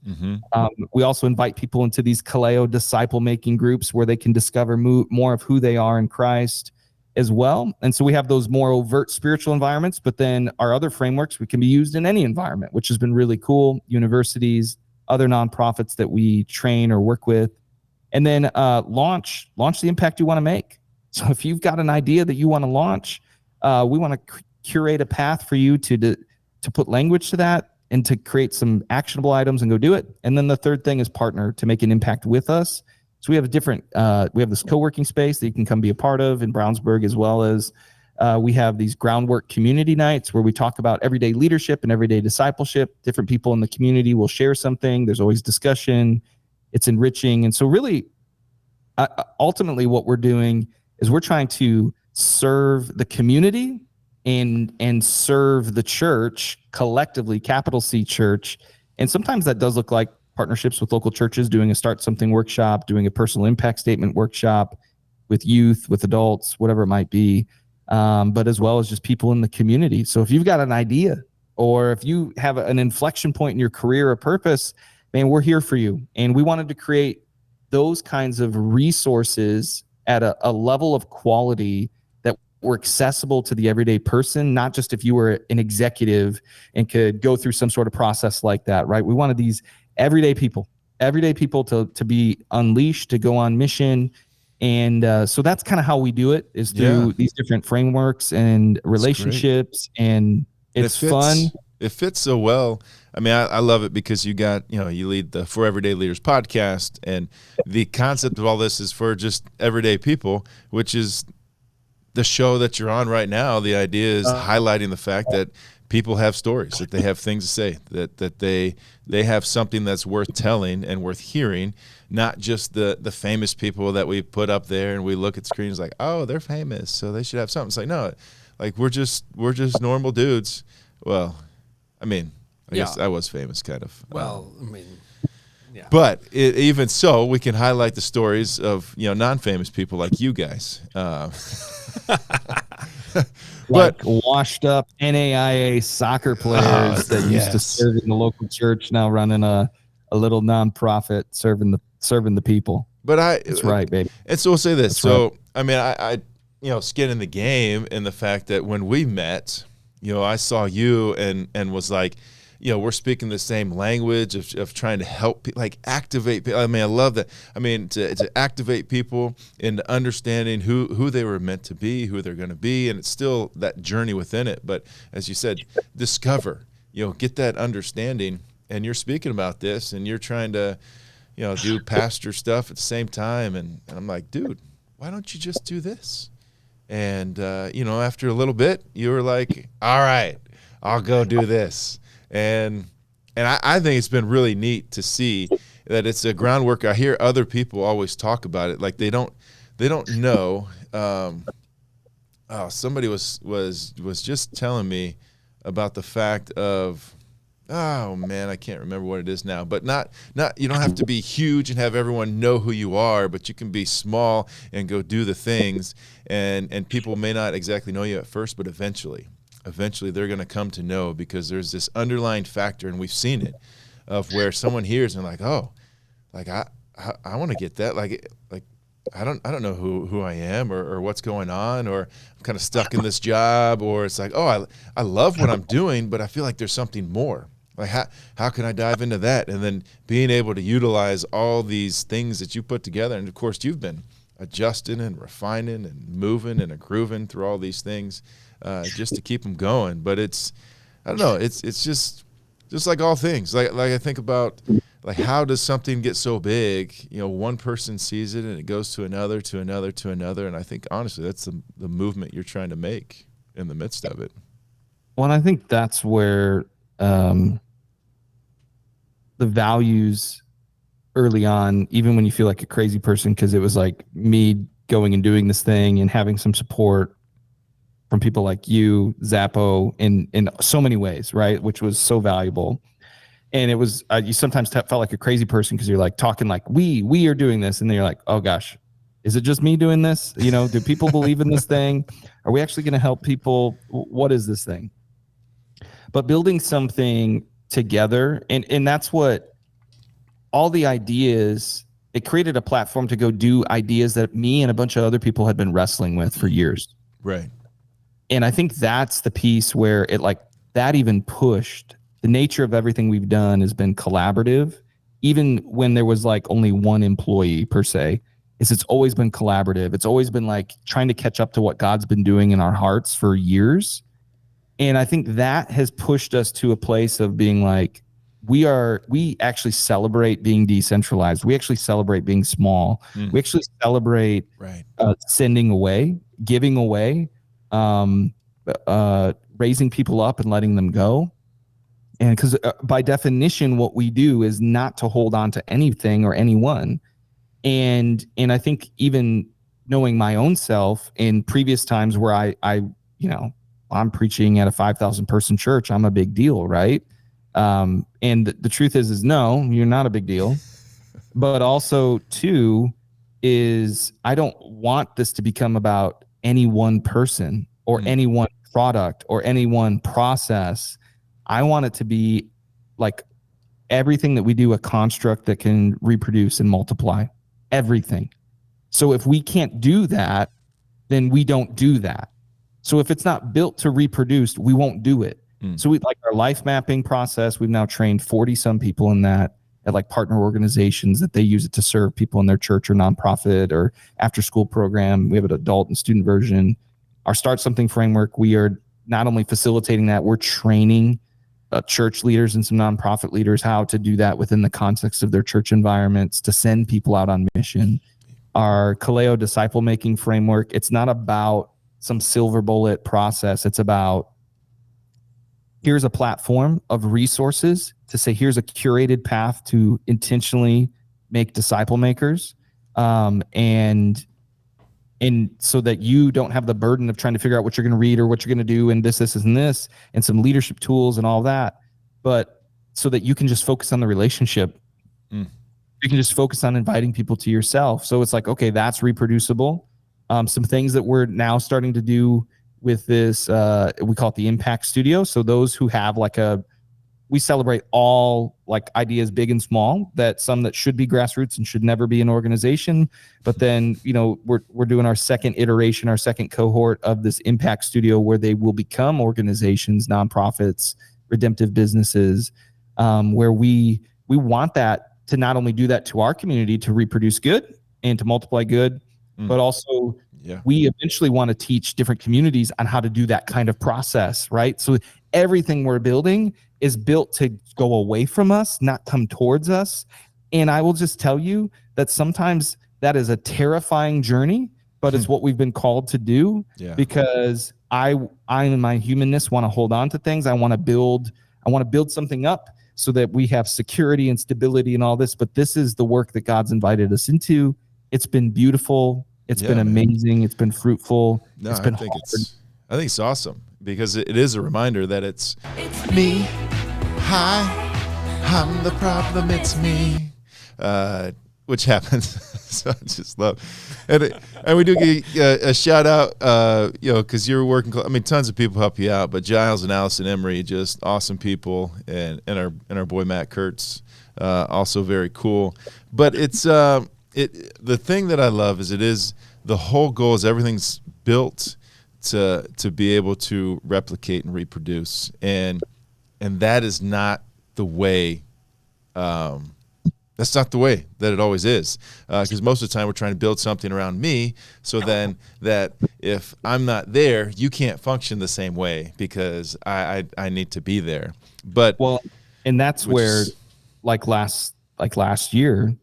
We also invite people into these Kaleo disciple-making groups where they can discover more of who they are in Christ as well. And so we have those more overt spiritual environments, but then our other frameworks, we can be used in any environment, which has been really cool. Universities, other nonprofits that we train or work with, and then launch the impact you want to make. So if you've got an idea that you want to launch, we want to curate a path for you to put language to that and to create some actionable items and go do it. And then the third thing is partner to make an impact with us. So we have we have this co-working space that you can come be a part of in Brownsburg, as well as we have these groundwork community nights where we talk about everyday leadership and everyday discipleship. Different people in the community will share something. There's always discussion. It's enriching. And so really, ultimately what we're doing is we're trying to serve the community and serve the church collectively, capital C church. And sometimes that does look like partnerships with local churches, doing a start something workshop, doing a personal impact statement workshop with youth, with adults, whatever it might be. But as well as just people in the community. So if you've got an idea, or if you have an inflection point in your career or purpose, man, we're here for you. And we wanted to create those kinds of resources at a level of quality that were accessible to the everyday person, not just if you were an executive and could go through some sort of process like that, right? We wanted these everyday people to be unleashed, to go on mission. And so that's kind of how we do it, is through these different frameworks and relationships. And it's fun. It fits so well. I mean, I love it because you lead the For Everyday Leaders podcast, and the concept of all this is for just everyday people, which is the show that you're on right now. The idea is highlighting the fact that people have stories, that they have things to say, that they have something that's worth telling and worth hearing, not just the famous people that we put up there and we look at screens like, oh, they're famous, so they should have something. It's like, no, like we're just normal dudes. Well, I mean, I guess I was famous, kind of. Well, I mean, yeah. But even so, we can highlight the stories of non-famous people like you guys. Like washed up NAIA soccer players that used to serve in the local church, now running a little nonprofit serving the people. But that's right, baby. And so we'll say this. That's so right. I mean, I skin in the game in the fact that when we met, I saw you and was like, we're speaking the same language of trying to help people, like activate people. I mean, I love that. I mean, to activate people into understanding who they were meant to be, who they're going to be. And it's still that journey within it. But as you said, discover, get that understanding. And you're speaking about this and you're trying to, do pastor stuff at the same time. And I'm like, dude, why don't you just do this? And, after a little bit, you were like, all right, I'll go do this. And I think it's been really neat to see that it's a groundwork. I hear other people always talk about it. Like they don't know. Somebody was just telling me about the fact of, oh man, I can't remember what it is now, but not you don't have to be huge and have everyone know who you are, but you can be small and go do the things, and people may not exactly know you at first, but eventually they're going to come to know, because there's this underlying factor, and we've seen it, of where someone hears and like, oh, like I want to get that, like I don't know who I am or what's going on, or I'm kind of stuck in this job, or it's like, oh, I love what I'm doing, but I feel like there's something more. Like how can I dive into that? And then being able to utilize all these things that you put together, and of course you've been adjusting and refining and moving and grooving through all these things just to keep them going. But it's, I don't know, it's just like all things. Like I think about, like, how does something get so big? You know, one person sees it and it goes to another, to another, to another. And I think, honestly, that's the movement you're trying to make in the midst of it. Well, and I think that's where the values early on, even when you feel like a crazy person, because it was like me going and doing this thing and having some support from people like you, Zappo, in so many ways, right? Which was so valuable. And it was, you sometimes felt like a crazy person because you're like talking like, we are doing this. And then you're like, oh gosh, is it just me doing this? You know, do people believe in this thing? Are we actually going to help people? What is this thing? But building something together, and that's what all the ideas, it created a platform to go do ideas that me and a bunch of other people had been wrestling with for years. Right. And I think that's the piece where it, like, that even pushed. The nature of everything we've done has been collaborative, even when there was like only one employee per se. It's always been collaborative. It's always been like trying to catch up to what God's been doing in our hearts for years. And I think that has pushed us to a place of being like, we actually celebrate being decentralized. We actually celebrate being small. We actually celebrate sending away, giving away, raising people up and letting them go. And because by definition, what we do is not to hold on to anything or anyone. And I think even knowing my own self in previous times where I'm preaching at a 5,000 person church, I'm a big deal, right? And the truth is no, you're not a big deal. But also, too, is I don't want this to become about any one person or any one product or any one process. I want it to be like everything that we do, a construct that can reproduce and multiply everything. So if we can't do that, then we don't do that. So if it's not built to reproduce, we won't do it. So we like our life mapping process. We've now trained 40 some people in that at like partner organizations that they use it to serve people in their church or nonprofit or after school program. We have an adult and student version. Our Start Something framework, we are not only facilitating that, we're training church leaders and some nonprofit leaders how to do that within the context of their church environments to send people out on mission. Our Kaleo disciple making framework, it's not about some silver bullet process. It's about here's a platform of resources to say here's a curated path to intentionally make disciple makers, and so that you don't have the burden of trying to figure out what you're going to read or what you're going to do and this, and some leadership tools and all that. But so that you can just focus on the relationship. You can just focus on inviting people to yourself. So it's like, okay, that's reproducible. Some things that we're now starting to do with this, we call it the Impact Studio. So those who have we celebrate all like ideas big and small, that some that should be grassroots and should never be an organization. But then, we're doing our second iteration, our second cohort of this Impact Studio where they will become organizations, nonprofits, redemptive businesses, where we want that to not only do that to our community to reproduce good and to multiply good, but also we eventually want to teach different communities on how to do that kind of process, right? So everything we're building is built to go away from us, not come towards us. And I will just tell you that sometimes that is a terrifying journey, but it's what we've been called to do because I in my humanness want to hold on to things. I want to build something up so that we have security and stability and all this. But this is the work that God's invited us into. It's been beautiful. It's been amazing. Man. It's been fruitful. No, it's been I think it's awesome because it is a reminder that it's me. Hi, I'm the problem. It's me. Which happens. So I just love, and we do get a shout out, because you're working. I mean, tons of people help you out, but Giles and Allison Emery, just awesome people, and our boy Matt Kurtz, also very cool. But it's the thing that I love is the whole goal is everything's built to be able to replicate and reproduce, and that is not the way. That's not the way that it always is, because most of the time we're trying to build something around me, so then that if I'm not there, you can't function the same way because I need to be there. But and that's where last year,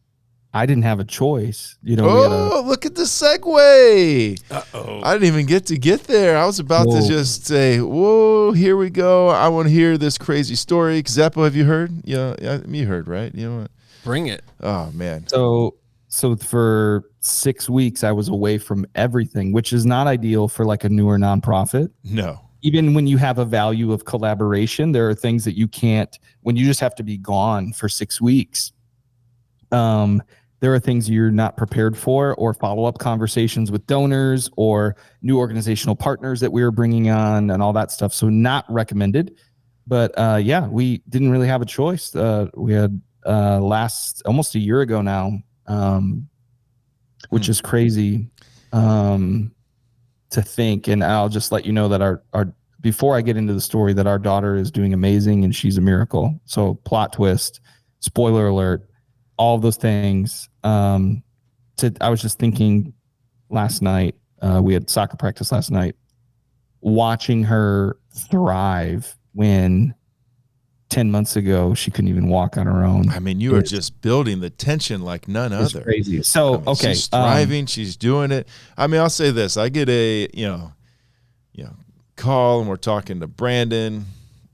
I didn't have a choice. Look at the segue. Uh-oh. I didn't even get there. I was about to just say, whoa, here we go. I want to hear this crazy story. Zappo, have you heard? Yeah, you heard, right? You know what? Bring it. Oh, man. So for 6 weeks, I was away from everything, which is not ideal for like a newer nonprofit. No. Even when you have a value of collaboration, there are things that you can't, when you just have to be gone for 6 weeks. There are things you're not prepared for, or follow-up conversations with donors or new organizational partners that we were bringing on and all that stuff. So not recommended. But we didn't really have a choice. We had almost a year ago now, which is crazy to think. And I'll just let you know that our before I get into the story, that our daughter is doing amazing and she's a miracle. So plot twist, spoiler alert, all of those things. I was just thinking last night, we had soccer practice last night, watching her thrive when 10 months ago she couldn't even walk on her own. I mean, you are just building the tension like none other. Crazy. So okay, she's thriving, she's doing it. I mean, I'll say this: I get a call and we're talking to Brandon.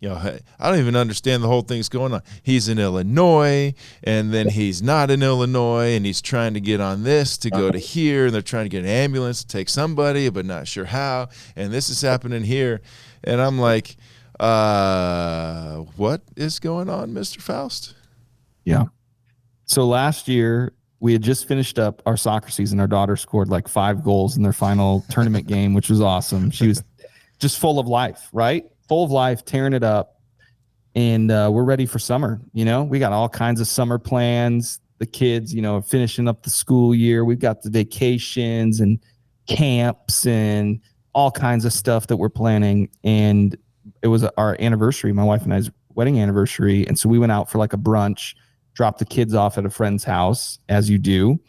I don't even understand the whole thing's going on. He's in Illinois, and then he's not in Illinois, and he's trying to get on this to go to here, and they're trying to get an ambulance to take somebody, but not sure how. And this is happening here, and I'm like, what is going on, Mr. Faust? Yeah. So last year we had just finished up our soccer season. Our daughter scored like 5 goals in their final tournament game, which was awesome. She was just full of life, right? Full of life, tearing it up. And we're ready for summer. We got all kinds of summer plans. The kids, finishing up the school year. We've got the vacations and camps and all kinds of stuff that we're planning. And it was our anniversary, my wife and I's wedding anniversary. And so we went out for like a brunch, dropped the kids off at a friend's house, as you do.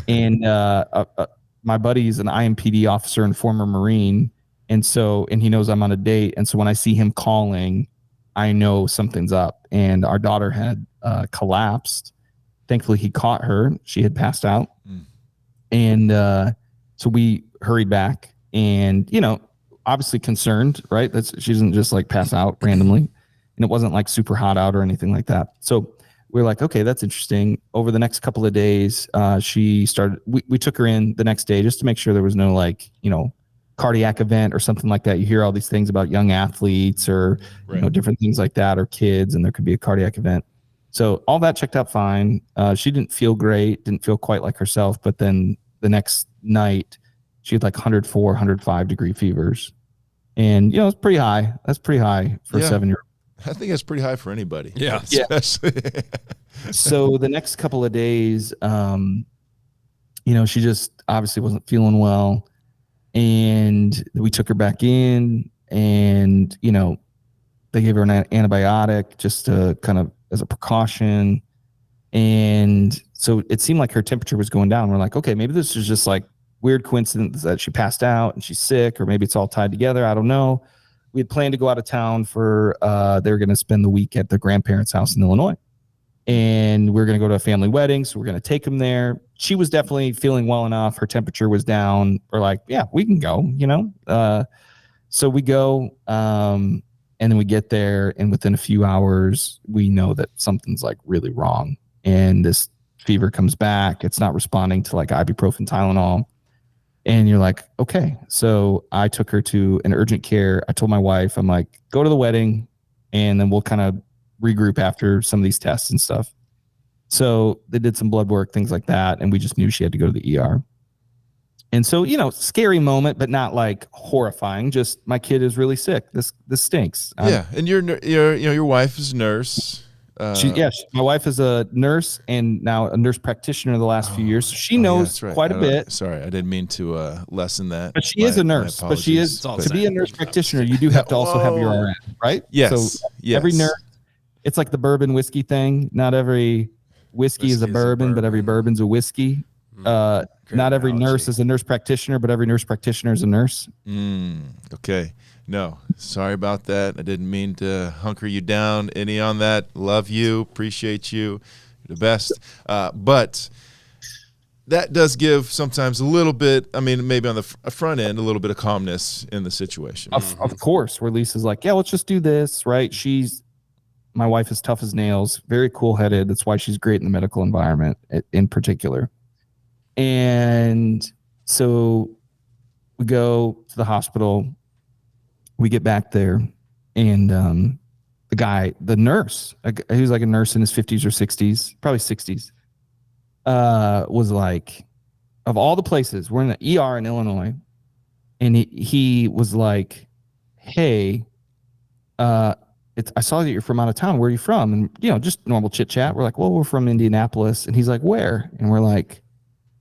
And my buddy's an IMPD officer and former Marine. And he knows I'm on a date. And so when I see him calling, I know something's up. And our daughter had collapsed. Thankfully, he caught her. She had passed out. And so we hurried back and, obviously concerned, right? She doesn't just like pass out randomly. And it wasn't like super hot out or anything like that. So we're like, okay, that's interesting. Over the next couple of days, we took her in the next day just to make sure there was no cardiac event or something like that. You hear all these things about young athletes or different things like that, or kids, and there could be a cardiac event. So all that checked out fine. She didn't feel great, didn't feel quite like herself. But then the next night, she had like 104, 105 degree fevers. And, it's pretty high. That's pretty high for a 7-year-old. I think that's pretty high for anybody. Yeah. Especially. So the next couple of days, she just obviously wasn't feeling well. And we took her back in, and, they gave her an antibiotic just to kind of as a precaution. And so it seemed like her temperature was going down. We're like, okay, maybe this is just like weird coincidence that she passed out and she's sick, or maybe it's all tied together. I don't know. We had planned to go out of town for, they were going to spend the week at their grandparents' house in Illinois. And we are going to go to a family wedding. So we're going to take them there. She was definitely feeling well enough. Her temperature was down. We're like, yeah, we can go, So we go. And then we get there, and within a few hours, we know that something's like really wrong. And this fever comes back. It's not responding to like ibuprofen, Tylenol. And you're like, okay. So I took her to an urgent care. I told my wife, I'm like, go to the wedding, and then we'll kind of regroup after some of these tests and stuff. So they did some blood work, things like that. And we just knew she had to go to the ER. And so, scary moment, but not like horrifying. Just my kid is really sick. This stinks. Yeah. And your wife is a nurse. My wife is a nurse and now a nurse practitioner the last few years. So she knows quite a bit. Sorry, I didn't mean to lessen that. But she is a nurse. But she is to be a nurse practitioner. You do have to also have your RN, right? Yes. So every nurse, it's like the bourbon whiskey thing. Not every whiskey is a bourbon, but every bourbon's a whiskey. Not every nurse is a nurse practitioner, but every nurse practitioner is a nurse. Okay. No, sorry about that. I didn't mean to hunker you down any on that. Love you. Appreciate you. You're the best. But that does give sometimes a little bit, maybe on the front end, a little bit of calmness in the situation. Of course, where Lisa's like, yeah, let's just do this, right? My wife is tough as nails, very cool-headed. That's why she's great in the medical environment in particular. And so we go to the hospital. We get back there, and the nurse, he was like a nurse in his 50s or 60s, probably 60s, was like, of all the places, we're in the ER in Illinois, and he was like, hey, I saw that you're from out of town. Where are you from? And, just normal chit chat. We're like, well, we're from Indianapolis. And he's like, where? And we're like,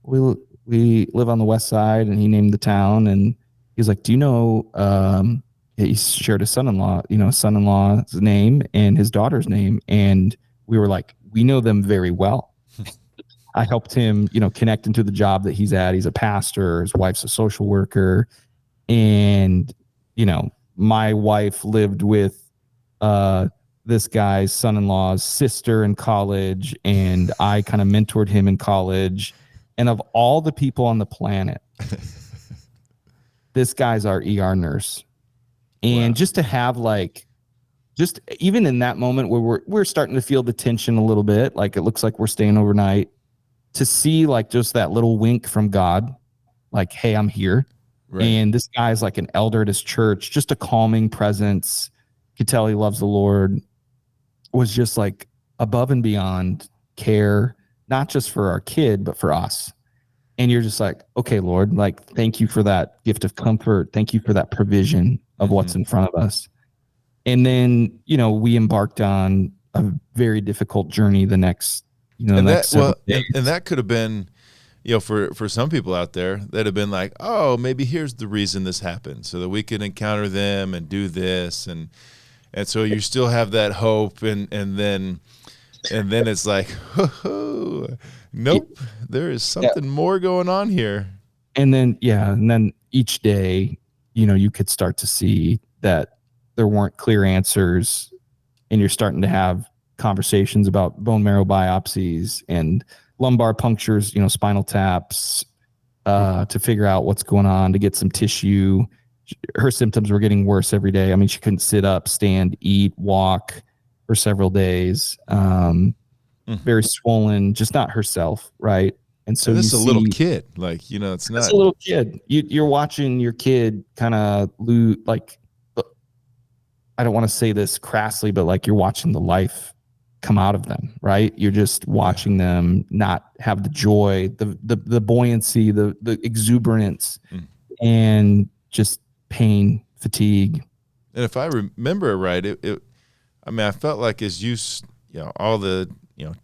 we live on the west side. And he named the town. And he was like, do you know, he shared his son-in-law's name and his daughter's name. And we were like, we know them very well. I helped him, connect into the job that he's at. He's a pastor. His wife's a social worker. And, my wife lived with this guy's son-in-law's sister in college, and I kind of mentored him in college. And of all the people on the planet, this guy's our ER nurse. And just to have just even in that moment where we're starting to feel the tension a little bit, like it looks like we're staying overnight, to see like just that little wink from God, like, hey, I'm here. Right. And this guy's like an elder at his church, just a calming presence. Could tell he loves the Lord, was just like above and beyond care, not just for our kid, but for us. And you're just like, okay, Lord, like, thank you for that gift of comfort. Thank you for that provision of what's in front of us. And then, we embarked on a very difficult journey the next, days. And that could have been, for some people out there that have been like, oh, maybe here's the reason this happened, so that we can encounter them and do this. And so you still have that hope. And then it's like, nope, there is something more going on here. And then each day, you could start to see that there weren't clear answers, and you're starting to have conversations about bone marrow biopsies and lumbar punctures, spinal taps, to figure out what's going on, to get some tissue. Her symptoms were getting worse every day. She couldn't sit up, stand, eat, walk for several days. Very swollen, just not herself, right? And so this is a little kid, like, it's not. It's a little kid. You're watching your kid kind of lose, like, I don't want to say this crassly, but like you're watching the life come out of them, right? You're just watching them not have the joy, the buoyancy, the exuberance, and just pain, fatigue. And if I remember right, I felt like as you all the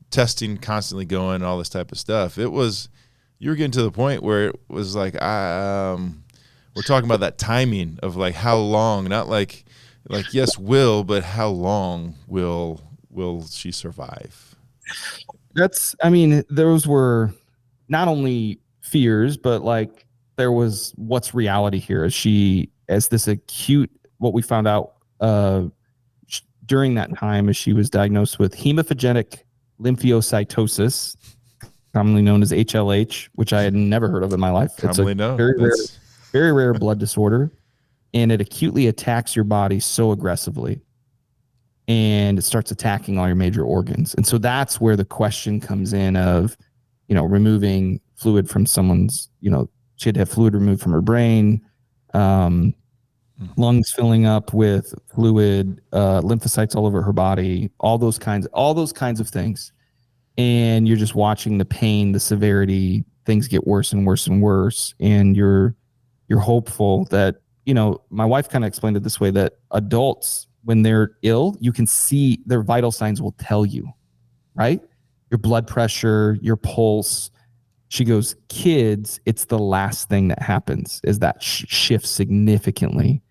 testing constantly going, all this type of stuff, you were getting to the point where it was like, we're talking about that timing of like how long, not like yes, but how long will she survive? Those were not only fears, but like there was what's reality here. As this acute, what we found out during that time, as she was diagnosed with hemophagocytic lymphocytosis, commonly known as HLH, which I had never heard of in my life. It's a very rare blood disorder, and it acutely attacks your body so aggressively. and it starts attacking all your major organs. And so that's where the question comes in of, removing fluid from someone's, she had to have fluid removed from her brain, lungs filling up with fluid, lymphocytes all over her body, all those kinds of things. And you're just watching the pain, the severity, things get worse and worse and worse. And you're hopeful that, my wife kind of explained it this way, that adults, when they're ill, you can see their vital signs will tell you, right? Your blood pressure, your pulse. She goes, kids, it's the last thing that happens is that shifts significantly.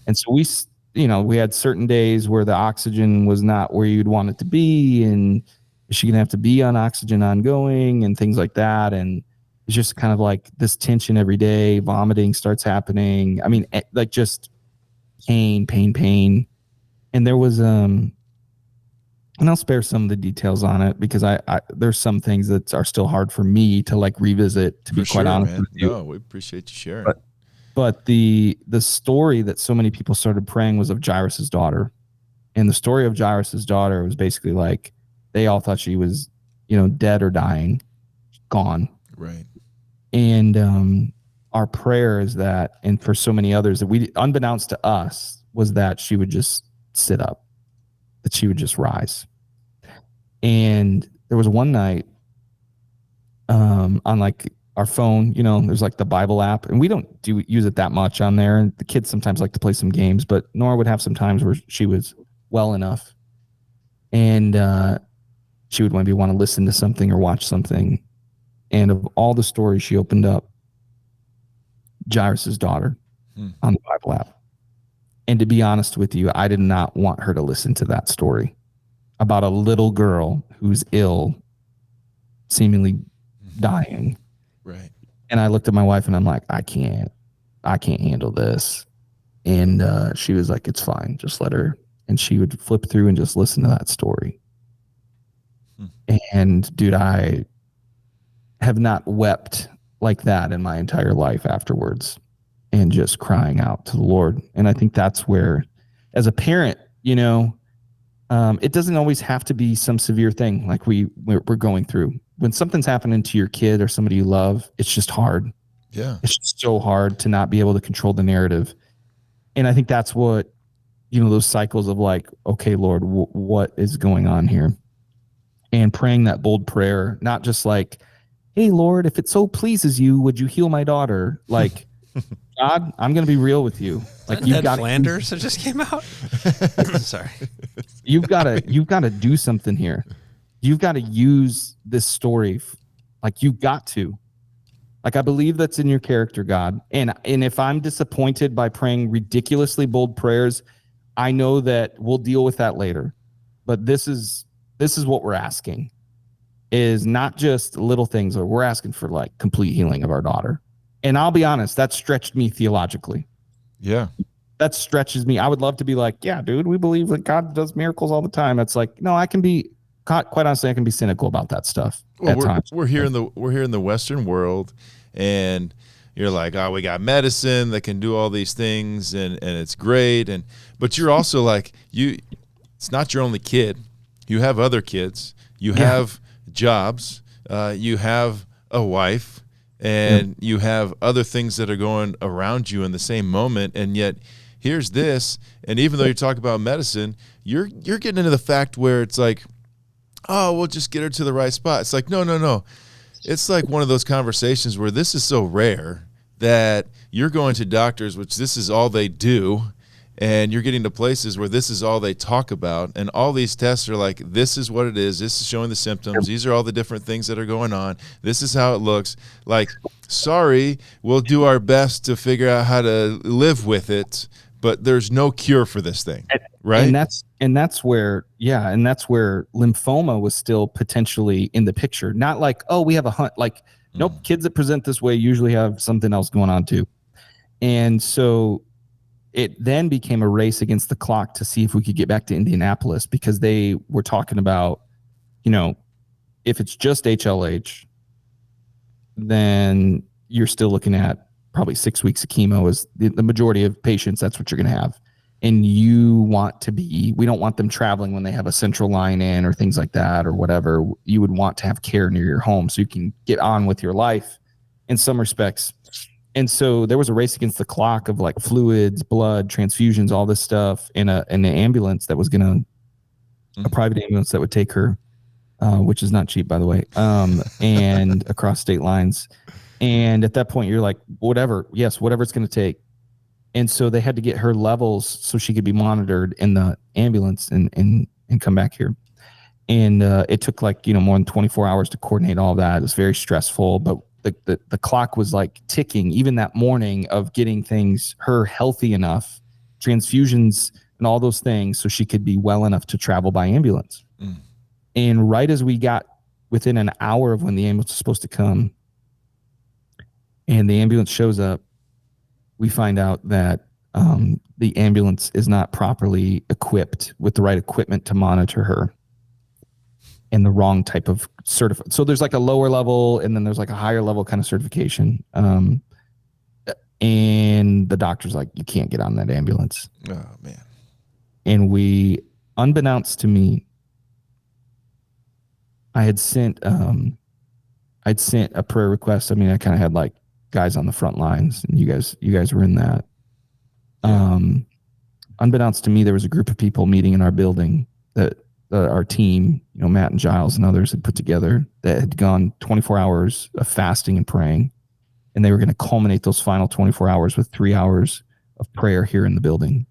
And so we had certain days where the oxygen was not where you'd want it to be. And is she going to have to be on oxygen ongoing and things like that? And it's just kind of like this tension every day. Vomiting starts happening. I mean, like just pain. And there was, and I'll spare some of the details on it because there's some things that are still hard for me to like revisit, to be quite honest with you. No, we appreciate you sharing. But the story that so many people started praying was of Jairus's daughter. And the story of Jairus's daughter was basically like, they all thought she was, dead or dying, gone. Right. And our prayer is that, and for so many others, that we, unbeknownst to us, was that she would just sit up, that she would just rise. And there was one night on like our phone, there's like the Bible app, and we don't use it that much on there. And the kids sometimes like to play some games, but Nora would have some times where she was well enough, and she would maybe want to listen to something or watch something. And of all the stories, she opened up Jairus's daughter on the Bible app. And to be honest with you, I did not want her to listen to that story about a little girl who's ill, seemingly dying. Right. And I looked at my wife and I'm like, I can't handle this. And she was like, it's fine. Just let her. And she would flip through and just listen to that story. And dude, I have not wept like that in my entire life afterwards, and just crying out to the Lord. And I think that's where, as a parent, it doesn't always have to be some severe thing like we're going through. When something's happening to your kid or somebody you love, it's just hard. Yeah. It's just so hard to not be able to control the narrative. And I think that's what, those cycles of like, okay, Lord, what is going on here? And praying that bold prayer, not just like, hey, Lord, if it so pleases you, would you heal my daughter? Like, God, I'm going to be real with you. Like, you've got Flanders that just came out. Sorry. You've got to do something here. You've got to use this story. Like, you've got to. Like, I believe that's in your character, God. And if I'm disappointed by praying ridiculously bold prayers, I know that we'll deal with that later. But this is what we're asking, is not just little things. We're asking for like complete healing of our daughter. And I'll be honest, that stretched me theologically. Yeah. That stretches me. I would love to be like, yeah, dude, we believe that God does miracles all the time. It's like, no, I can be, quite honestly, I can be cynical about that stuff at times. We're here in the Western world, and you're like, oh, we got medicine that can do all these things, and it's great. But you're also like, it's not your only kid. You have other kids. You have jobs. You have a wife. And you have other things that are going around you in the same moment. And yet here's this. And even though you talk about medicine, you're getting into the fact where it's like, oh, we'll just get her to the right spot. It's like, no. It's like one of those conversations where this is so rare that you're going to doctors, which this is all they do. And you're getting to places where this is all they talk about. And all these tests are like, this is what it is. This is showing the symptoms. These are all the different things that are going on. This is how it looks. Like, sorry, we'll do our best to figure out how to live with it, but there's no cure for this thing, right? And that's where lymphoma was still potentially in the picture. Not like, oh, we have a hunt. Like, nope, kids that present this way usually have something else going on too. And so it then became a race against the clock to see if we could get back to Indianapolis, because they were talking about, if it's just HLH, then you're still looking at probably 6 weeks of chemo is the majority of patients. That's what you're going to have. and we don't want them traveling when they have a central line in or things like that or whatever. You would want to have care near your home so you can get on with your life in some respects. And so there was a race against the clock of like fluids, blood, transfusions, all this stuff in an ambulance that was going to, a private ambulance that would take her, which is not cheap, by the way, and across state lines. And at that point you're like, whatever it's going to take. And so they had to get her levels so she could be monitored in the ambulance and come back here. And it took like, more than 24 hours to coordinate all that. It was very stressful, but the clock was like ticking even that morning of getting her healthy enough, transfusions and all those things so she could be well enough to travel by ambulance. And right as we got within an hour of when the ambulance was supposed to come and the ambulance shows up, we find out that the ambulance is not properly equipped with the right equipment to monitor her and the wrong type of certification. So there's like a lower level and then there's like a higher level kind of certification. And the doctor's like, you can't get on that ambulance. Oh, man. And unbeknownst to me, I'd sent a prayer request. I mean, I kind of had like guys on the front lines and you guys were in that. Yeah. Unbeknownst to me, there was a group of people meeting in our building that our team, Matt and Giles and others had put together that had gone 24 hours of fasting and praying. And they were going to culminate those final 24 hours with 3 hours of prayer here in the building.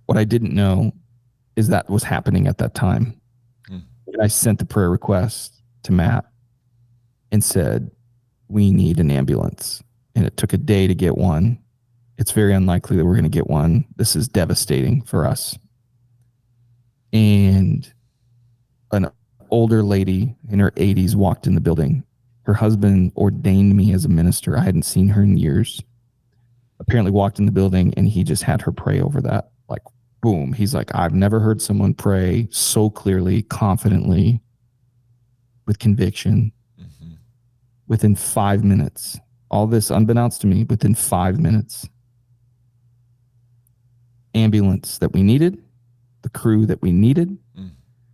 What I didn't know is that was happening at that time. And I sent the prayer request to Matt and said, we need an ambulance. And it took a day to get one. It's very unlikely that we're going to get one. This is devastating for us. And an older lady in her 80s walked in the building. Her husband ordained me as a minister. I hadn't seen her in years. Apparently walked in the building and he just had her pray over that. Like, boom. He's like, I've never heard someone pray so clearly, confidently, with conviction. Within 5 minutes, all this unbeknownst to me, within 5 minutes, ambulance that we needed, the crew that we needed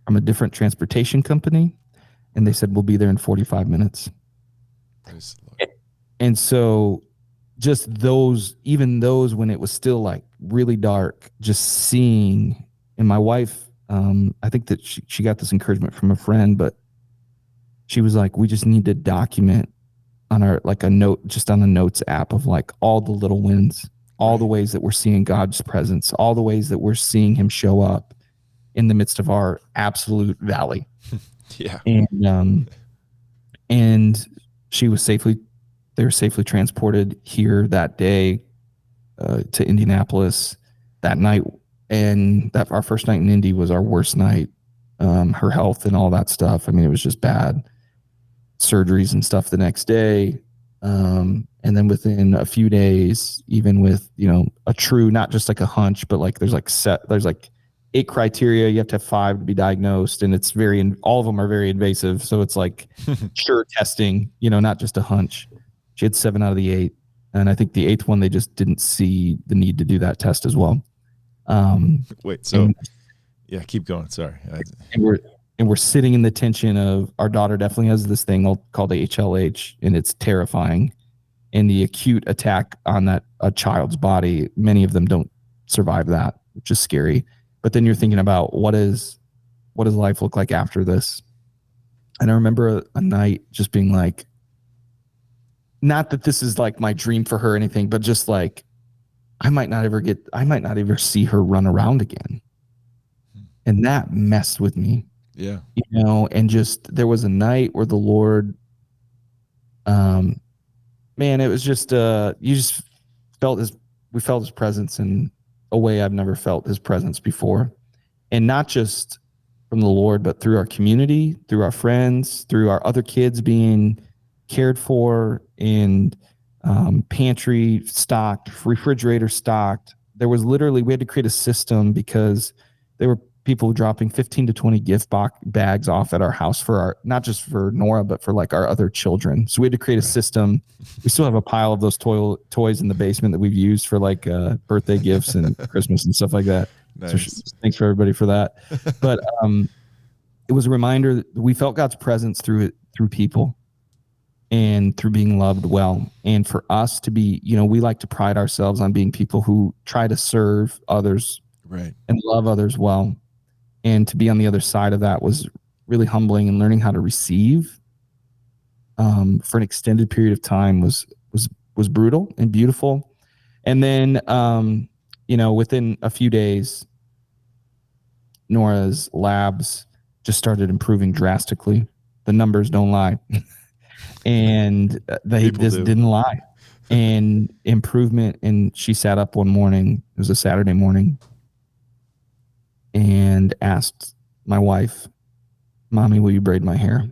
from a different transportation company. And they said, we'll be there in 45 minutes. And so just even those when it was still like really dark, just seeing, and my wife, I think that she got this encouragement from a friend, but she was like, we just need to document on a note, just on the notes app of like all the little wins, all the ways that we're seeing God's presence, all the ways that we're seeing him show up in the midst of our absolute valley. Yeah. And they were safely transported here that day to Indianapolis that night. And that our first night in Indy was our worst night. Her health and all that stuff. I mean, it was just bad. Surgeries and stuff the next day. And then within a few days, even with, a true, not just like a hunch, but like there's like 8 criteria. You have to have 5 to be diagnosed. And it's all of them are very invasive. So it's like sure testing, not just a hunch. She had 7 out of the 8. And I think the 8th one, they just didn't see the need to do that test as well. Yeah, keep going. Sorry. And we're sitting in the tension of our daughter definitely has this thing called HLH, and it's terrifying. And the acute attack on a child's body, many of them don't survive that, which is scary. But then you're thinking about what does life look like after this? And I remember a night just being like, not that this is like my dream for her or anything, but just like, I might not ever see her run around again. And that messed with me. Yeah. And just, there was a night where the Lord, man, it was just, we felt his presence in a way I've never felt his presence before. And not just from the Lord, but through our community, through our friends, through our other kids being cared for, and pantry stocked, refrigerator stocked. There was literally, we had to create a system because people dropping 15 to 20 gift bags off at our house for our, not just for Nora, but for like our other children. So we had to create a system. We still have a pile of those toys in the basement that we've used for like birthday gifts and Christmas and stuff like that. Nice. So thanks for everybody for that. But it was a reminder that we felt God's presence through people and through being loved well. And for us to be, we like to pride ourselves on being people who try to serve others and love others well. And to be on the other side of that was really humbling, and learning how to receive for an extended period of time was brutal and beautiful. And then, within a few days, Nora's labs just started improving drastically. The numbers don't lie. And they just didn't lie. And improvement. And she sat up one morning, it was a Saturday morning, and asked my wife, "Mommy, will you braid my hair?"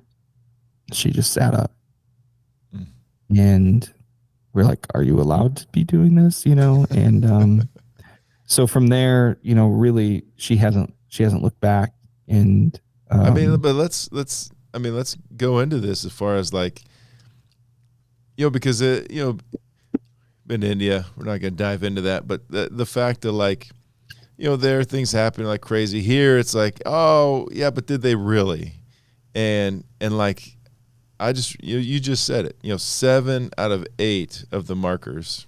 She just sat up. And we're like, "Are you allowed to be doing this?" And so from there, really she hasn't looked back. And but let's go into this as far as like, because in India, we're not going to dive into that, but the fact that like, there are things happening like crazy. Here it's like, oh yeah, but did they really? And like, I just, you just said it, 7 out of 8 of the markers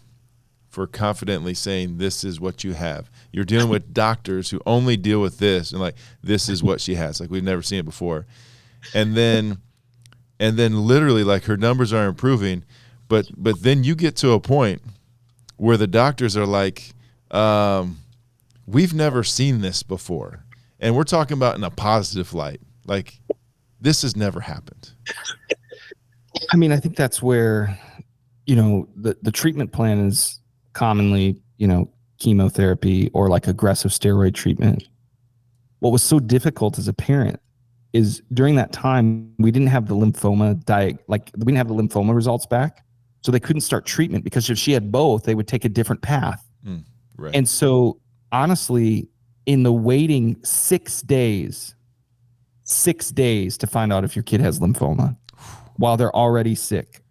for confidently saying this is what you have. You're dealing with doctors who only deal with this, and like, this is what she has. Like, we've never seen it before. And then literally, like, her numbers are improving, but then you get to a point where the doctors are like, we've never seen this before. And we're talking about in a positive light. Like, this has never happened. I mean, I think that's where, the treatment plan is commonly, chemotherapy or like aggressive steroid treatment. What was so difficult as a parent is during that time, we didn't have the lymphoma we didn't have the lymphoma results back. So they couldn't start treatment, because if she had both, they would take a different path. Right. And so honestly, in the waiting 6 days to find out if your kid has lymphoma while they're already sick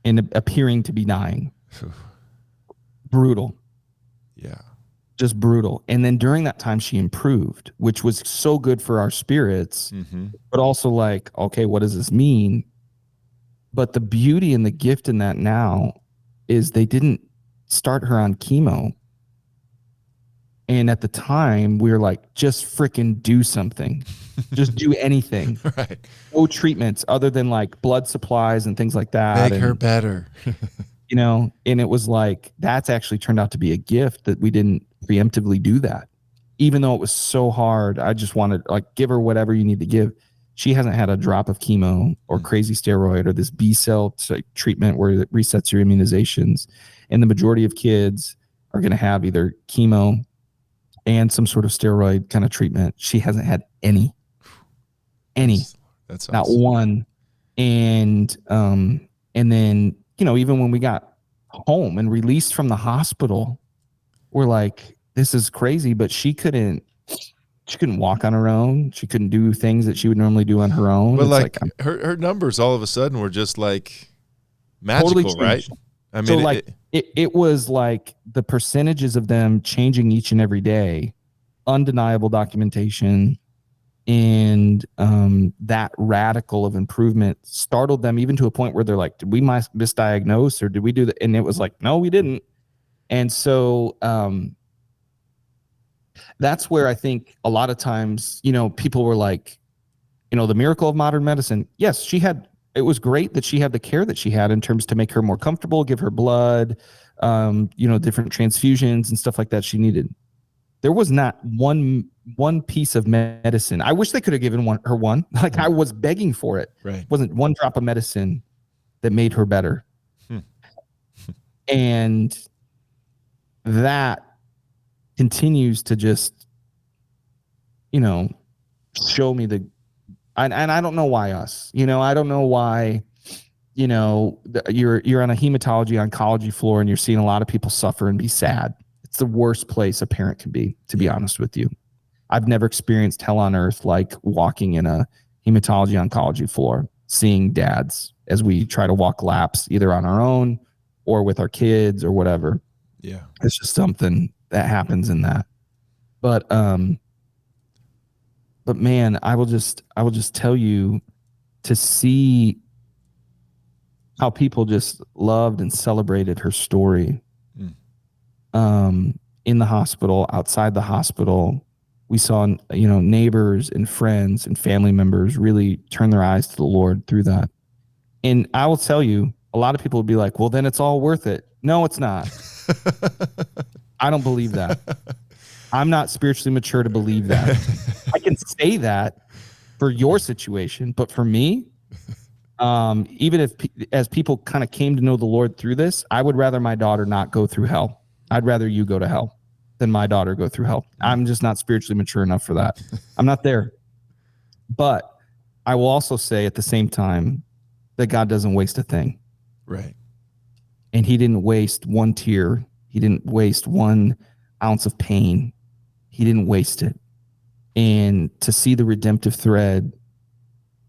and appearing to be dying. Brutal. Yeah. Just brutal. And then during that time, she improved, which was so good for our spirits, but also like, okay, what does this mean? But the beauty and the gift in that now is they didn't start her on chemo. And at the time, we were like, just freaking do something. Just do anything. Right. No treatments other than like blood supplies and things like that. Make her better. And it was like, that's actually turned out to be a gift that we didn't preemptively do that. Even though it was so hard, I just wanted, like, give her whatever you need to give. She hasn't had a drop of chemo or crazy steroid or this B-cell treatment where it resets your immunizations. And the majority of kids are going to have either chemo and some sort of steroid kind of treatment. She hasn't had any. That's not awesome. one. And then, even when we got home and released from the hospital, we're like, this is crazy, but she couldn't walk on her own. She couldn't do things that she would normally do on her own. But like her numbers all of a sudden were just like magical, totally, right? I mean, so like it was like the percentages of them changing each and every day, undeniable documentation. And that radical of improvement startled them, even to a point where they're like, did we misdiagnose, or did we do that? And it was like, no, we didn't. And so that's where I think a lot of times, people were like, the miracle of modern medicine. Yes, it was great that she had the care that she had in terms to make her more comfortable, give her blood, different transfusions and stuff like that she needed. There was not one piece of medicine. I wish they could have given her one. Like, I was begging for it. Right. It wasn't one drop of medicine that made her better. And that continues to just, show me and I don't know why us, I don't know why, you're on a hematology oncology floor and you're seeing a lot of people suffer and be sad. It's the worst place a parent can be, to be honest with you. I've never experienced hell on earth like walking in a hematology oncology floor, seeing dads as we try to walk laps either on our own or with our kids or whatever. Yeah. It's just something that happens in that. But man, I will just tell you, to see how people just loved and celebrated her story. In the hospital, outside the hospital, we saw, neighbors and friends and family members really turn their eyes to the Lord through that. And I will tell you, a lot of people would be like, well, then it's all worth it. No, it's not. I don't believe that. I'm not spiritually mature to believe that. I can say that for your situation, but for me, even if as people kind of came to know the Lord through this, I would rather my daughter not go through hell. I'd rather you go to hell than my daughter go through hell. I'm just not spiritually mature enough for that. I'm not there. But I will also say at the same time that God doesn't waste a thing. Right. And he didn't waste one tear. He didn't waste 1 ounce of pain. He didn't waste it. And to see the redemptive thread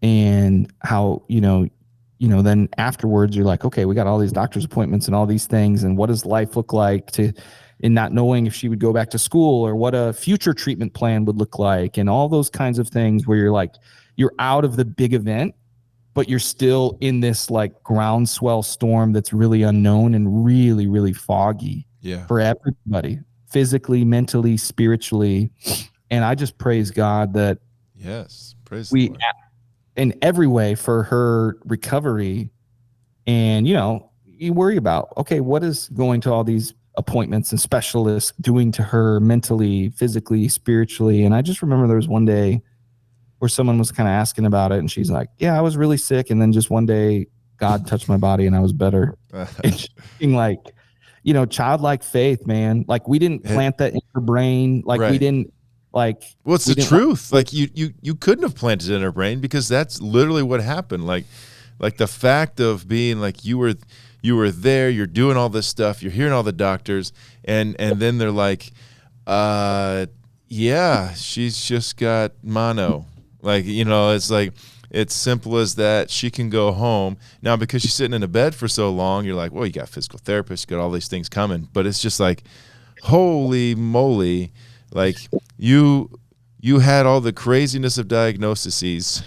and how, then afterwards you're like, okay, we got all these doctor's appointments and all these things. And what does life look like in not knowing if she would go back to school or what a future treatment plan would look like and all those kinds of things where you're like, you're out of the big event, but you're still in this like groundswell storm that's really unknown and really, really foggy for everybody, physically, mentally, spiritually. And I just praise God that praise we, the Lord. In every way for her recovery. And, you worry about, okay, what is going to all these appointments and specialists doing to her mentally, physically, spiritually? And I just remember there was one day where someone was kind of asking about it and she's like, yeah, I was really sick. And then just one day God touched my body and I was better. And she's like, childlike faith, man. Like we didn't plant that in her brain. Like we didn't well, it's the truth. Like you couldn't have planted it in her brain because that's literally what happened. Like the fact of being like you were there, you're doing all this stuff, you're hearing all the doctors, and then they're like, yeah, she's just got mono. Like, it's like, it's simple as that. She can go home. Now, because she's sitting in a bed for so long, you're like, well, you got physical therapists, you got all these things coming. But it's just like, holy moly, like you had all the craziness of diagnoses,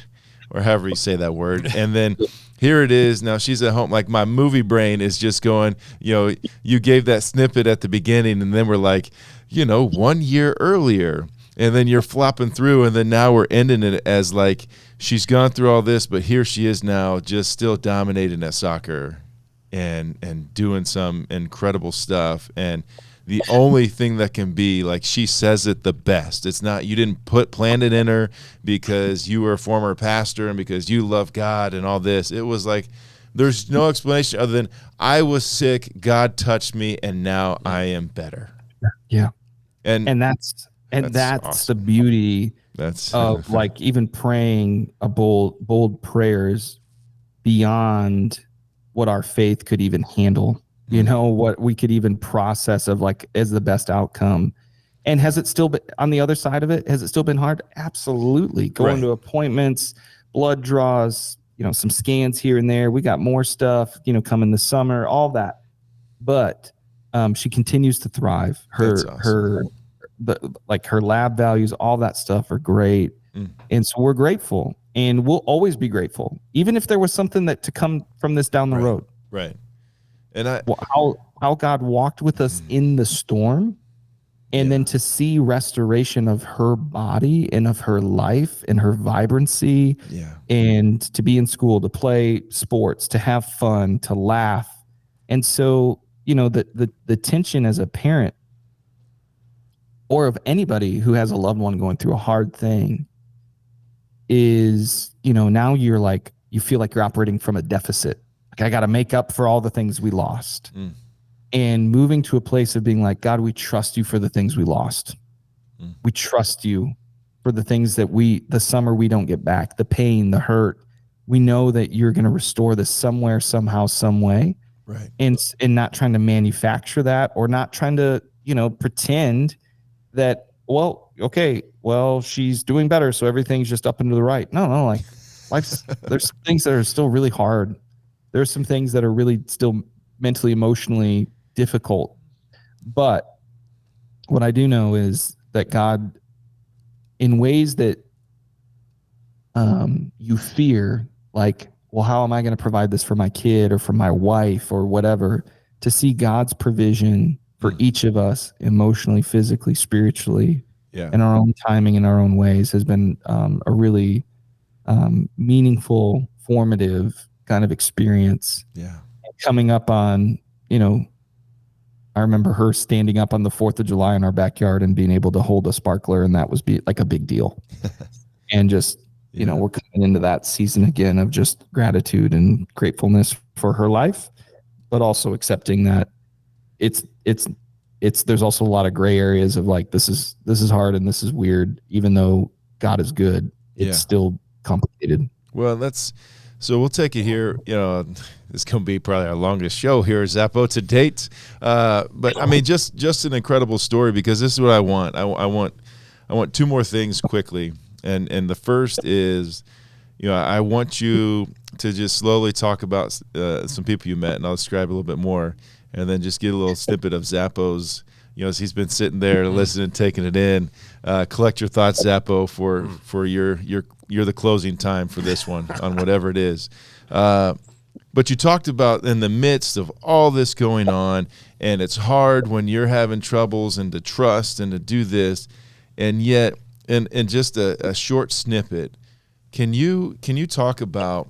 or however you say that word, and then here it is. Now she's at home. Like my movie brain is just going, you gave that snippet at the beginning, and then we're like, 1 year earlier. And then you're flopping through, and then now we're ending it as like she's gone through all this, but here she is now just still dominating at soccer and doing some incredible stuff. And the only thing that can be like she says it the best. It's not you didn't plant it in her because you were a former pastor and because you love God and all this. It was like there's no explanation other than I was sick, God touched me, and now I am better. Yeah. And that's awesome. the beauty That's of like even praying a bold prayers beyond what our faith could even handle, what we could even process of like as the best outcome. And has it still been on the other side of it? Has it still been hard? Absolutely. Going to appointments, blood draws, some scans here and there. We got more stuff, coming this summer, all that. But she continues to thrive. Her lab values, all that stuff are great. And so we're grateful, and we'll always be grateful, even if there was something that to come from this down the road. Right. And how God walked with us in the storm, and then to see restoration of her body and of her life and her vibrancy, and to be in school, to play sports, to have fun, to laugh. And so, the tension as a parent or of anybody who has a loved one going through a hard thing is, now you're like, you feel like you're operating from a deficit. Like I got to make up for all the things we lost. And moving to a place of being like, God, we trust you for the things we lost. We trust you for the things that the summer we don't get back, the pain, the hurt. We know that you're going to restore this somewhere, somehow, some way. Right. And not trying to manufacture that, or not trying to, pretend that, well, okay, well, she's doing better, so everything's just up and to the right. No, like there's some things that are still really hard. There's some things that are really still mentally, emotionally difficult. But what I do know is that God, in ways that you fear, like, well, how am I going to provide this for my kid or for my wife or whatever, to see God's provision for each of us emotionally, physically, spiritually, in our own timing, in our own ways, has been a really meaningful, formative kind of experience. Yeah. Coming up on, I remember her standing up on the 4th of July in our backyard and being able to hold a sparkler, and that was like a big deal. And just, we're coming into that season again of just gratitude and gratefulness for her life, but also accepting that there's also a lot of gray areas of like, this is hard and this is weird, even though God is good, it's still complicated. Well, so we'll take it here. This is going to be probably our longest show here at Zappo to date. But I mean, just an incredible story, because this is what I want. I want two more things quickly. And the first is, I want you to just slowly talk about some people you met, and I'll describe a little bit more, and then just get a little snippet of Zappo's, as he's been sitting there listening, taking it in. Collect your thoughts, Zappo, for you're the closing time for this one on whatever it is. But you talked about in the midst of all this going on, and it's hard when you're having troubles and to trust and to do this, and yet in just a short snippet, can you talk about,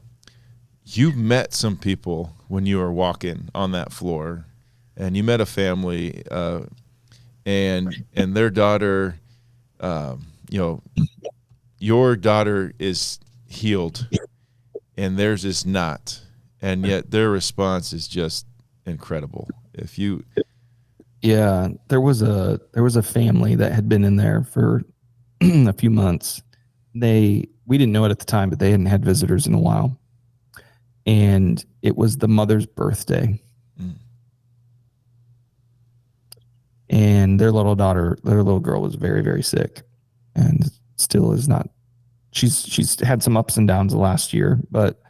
you met some people when you were walking on that floor, and you met a family, and their daughter, your daughter is healed and theirs is not, and yet their response is just incredible. There was a family that had been in there for a few months. We didn't know it at the time, but they hadn't had visitors in a while, and it was the mother's birthday. And their little girl was very, very sick, and still is not. She's had some ups and downs the last year, but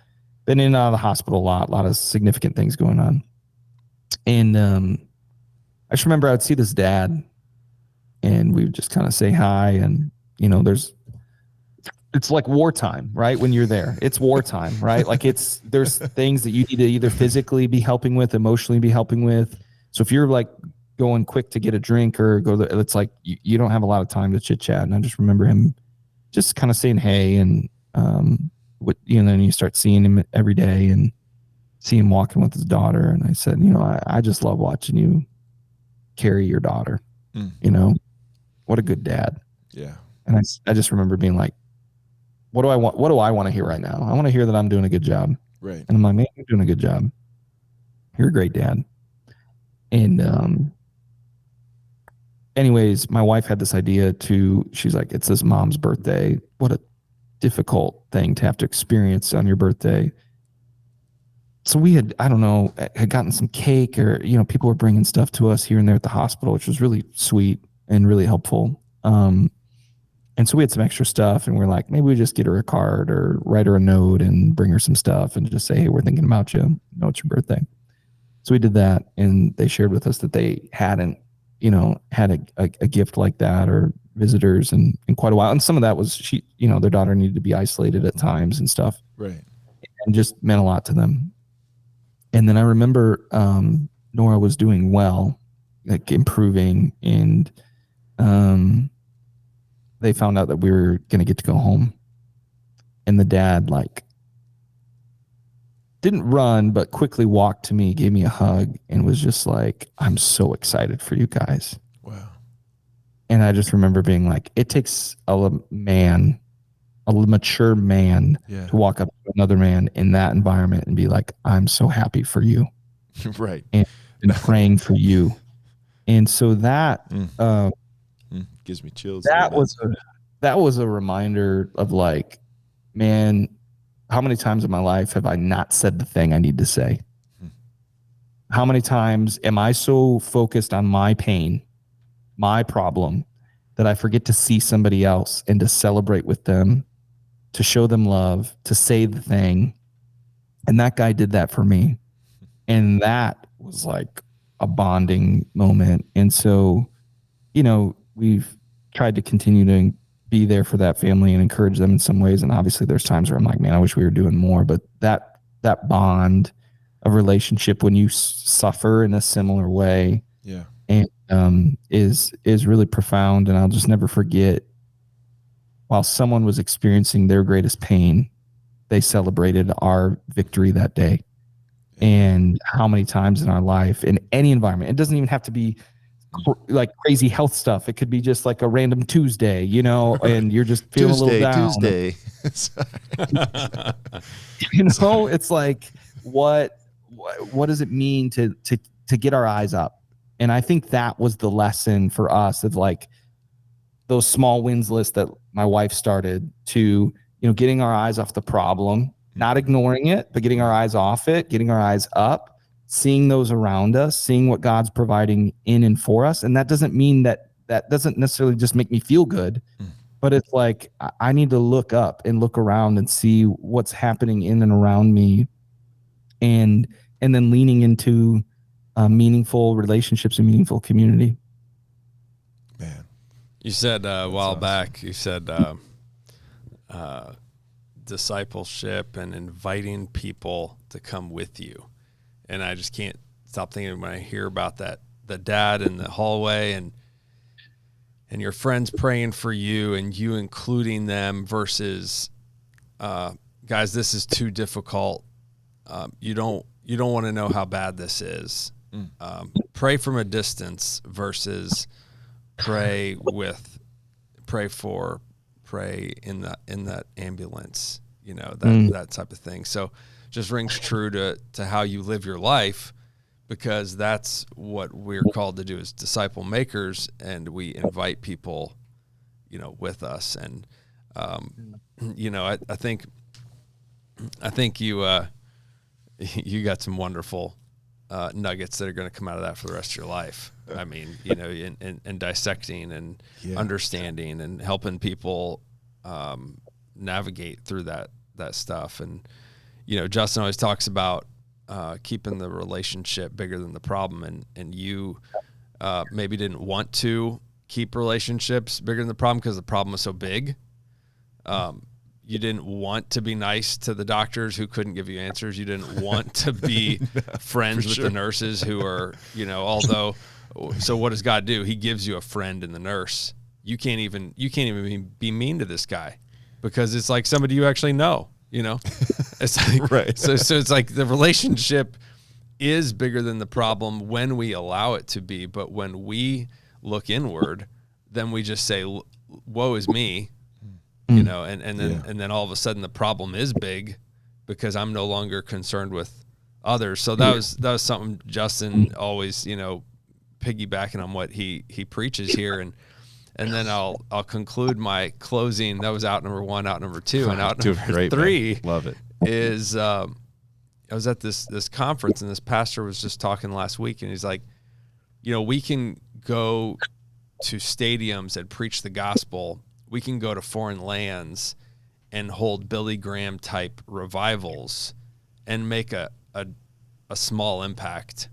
been in and out of the hospital a lot of significant things going on. And I just remember I'd see this dad, and we would just kind of say hi, and it's like wartime, right? When you're there, it's wartime, right? Like there's things that you need to either physically be helping with, emotionally be helping with. So if you're like going quick to get a drink or it's like you don't have a lot of time to chit chat. And I just remember him just kind of saying hey, and then you start seeing him every day and see him walking with his daughter. And I said, I just love watching you carry your daughter. What a good dad. Yeah. And I just remember being like, what do I want to hear right now? I want to hear that I'm doing a good job. Right. And I'm like, man, you're doing a good job. You're a great dad. And anyways, my wife had this idea she's like, it's this mom's birthday. What a difficult thing to have to experience on your birthday. So we had gotten some cake, or, people were bringing stuff to us here and there at the hospital, which was really sweet and really helpful. And so we had some extra stuff, and we're like, maybe we just get her a card or write her a note and bring her some stuff and just say, hey, we're thinking about you. It's your birthday. So we did that, and they shared with us that they hadn't, had a gift like that or visitors in quite a while. And some of that was their daughter needed to be isolated at times and stuff. Right. And just meant a lot to them. And then I remember Nora was doing well, like improving, and they found out that we were going to get to go home. And the dad didn't run, but quickly walked to me, gave me a hug, and was just like, I'm so excited for you guys. Wow. And I just remember being like, it takes a mature man to walk up to another man in that environment and be like, I'm so happy for you. Right. And praying for you. And so that gives me chills. That was a reminder of like, man, how many times in my life have I not said the thing I need to say? How many times am I so focused on my pain, my problem, that I forget to see somebody else and to celebrate with them, to show them love, to say the thing. And that guy did that for me. And that was like a bonding moment. And so, we've tried to continue to be there for that family and encourage them in some ways. And obviously there's times where I'm like, man, I wish we were doing more, but that bond of relationship when you suffer in a similar way, and is really profound. And I'll just never forget, while someone was experiencing their greatest pain, they celebrated our victory that day. And how many times in our life, in any environment, it doesn't even have to be like crazy health stuff. It could be just like a random Tuesday, and you're just feeling a little down. Tuesday. It's like, what does it mean to get our eyes up? And I think that was the lesson for us of like those small wins list that my wife started, to, getting our eyes off the problem, not ignoring it, but getting our eyes off it, getting our eyes up, seeing those around us, seeing what God's providing in and for us. And that doesn't mean that doesn't necessarily just make me feel good, but it's like, I need to look up and look around and see what's happening in and around me, and then leaning into meaningful relationships and meaningful community. Man, you said a while back, you said discipleship and inviting people to come with you. And I just can't stop thinking when I hear about that, the dad in the hallway and your friends praying for you and you including them versus, guys, this is too difficult. You don't want to know how bad this is. Pray from a distance versus pray in that ambulance, that type of thing. So just rings true to how you live your life, because that's what we're called to do as disciple makers. And we invite people, with us. And, I think you got some wonderful nuggets that are going to come out of that for the rest of your life. I mean, in dissecting and understanding and helping people navigate through that stuff. And, Justin always talks about keeping the relationship bigger than the problem. And you maybe didn't want to keep relationships bigger than the problem because the problem was so big. You didn't want to be nice to the doctors who couldn't give you answers. You didn't want to be friends with the nurses who are, although, so what does God do? He gives you a friend in the nurse. You can't even be mean to this guy because it's like somebody you actually know, it's like, right. So it's like the relationship is bigger than the problem when we allow it to be. But when we look inward, then we just say, woe is me. And then all of a sudden the problem is big because I'm no longer concerned with others. So that was something Justin always, piggybacking on what he preaches here. And then I'll conclude my closing. That was out number 1, out number 2, and out number 3. Man. Love it. Is I was at this conference and this pastor was just talking last week, and he's like, we can go to stadiums and preach the gospel. We can go to foreign lands and hold Billy Graham type revivals and make a small impact.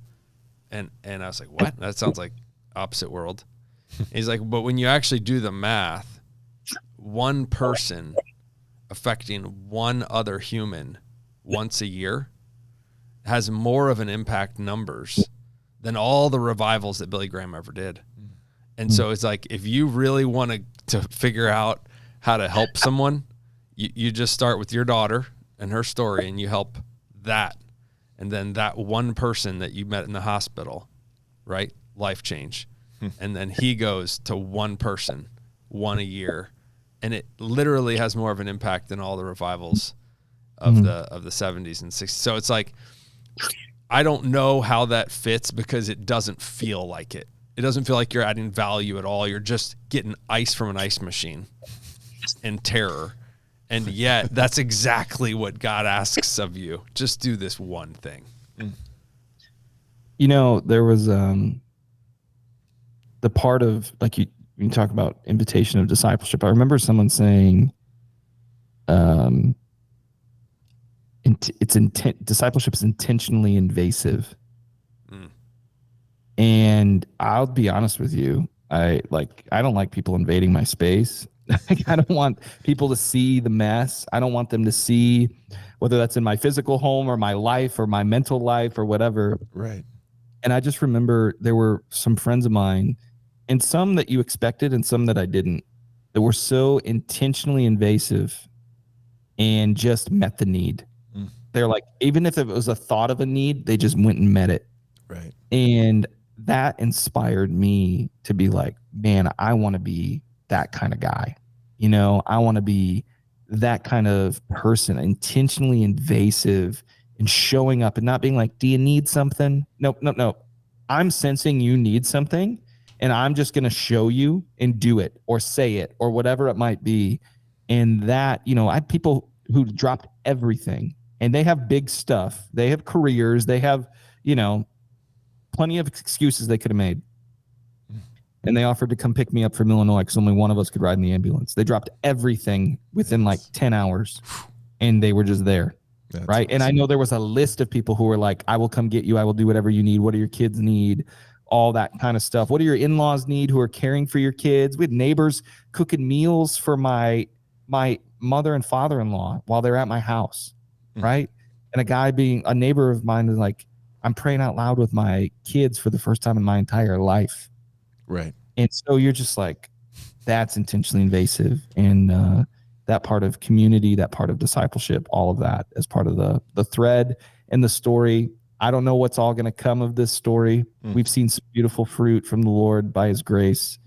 And I was like, what? That sounds like opposite world. He's like, but when you actually do the math, one person affecting one other human once a year has more of an impact numbers than all the revivals that Billy Graham ever did. And so it's like, if you really want to figure out how to help someone, you just start with your daughter and her story, and you help that. And then that one person that you met in the hospital, right? Life change. And then he goes to one person, one a year. And it literally has more of an impact than all the revivals of the 70s and 60s. So it's like, I don't know how that fits because it doesn't feel like it. It doesn't feel like you're adding value at all. You're just getting ice from an ice machine and terror. And yet that's exactly what God asks of you. Just do this one thing. There was the part of, like, when you talk about invitation of discipleship, I remember someone saying, discipleship is intentionally invasive. And I'll be honest with you, I don't like people invading my space. I don't want people to see the mess. I don't want them to see whether that's in my physical home or my life or my mental life or whatever. Right. And I just remember there were some friends of mine, and some that you expected and some that I didn't, that were so intentionally invasive and just met the need. They're like, even if it was a thought of a need, they just went and met it. Right. And that inspired me to be like, man, I want to be that kind of guy. You know, I want to be that kind of person, intentionally invasive and showing up and not being like, do you need something? Nope. I'm sensing you need something, and I'm just going to show you and do it or say it or whatever it might be. And that, you know, I had people who dropped everything, and they have big stuff. They have careers. They have, you know, plenty of excuses they could have made. And they offered to come pick me up from Illinois because only one of us could ride in the ambulance. They dropped everything within like 10 hours, and they were just there. That's right. awesome. And I know there was a list of people who were like, I will come get you. I will do whatever you need. What do your kids need? All that kind of stuff. What do your in-laws need who are caring for your kids? We had neighbors cooking meals for my mother and father-in-law while they're at my house. Right. And a neighbor of mine was like, I'm praying out loud with my kids for the first time in my entire life. Right. And so you're just like, that's intentionally invasive. And that part of community, that part of discipleship, all of that as part of the thread and the story. I don't know what's all going to come of this story. We've seen some beautiful fruit from the Lord by his grace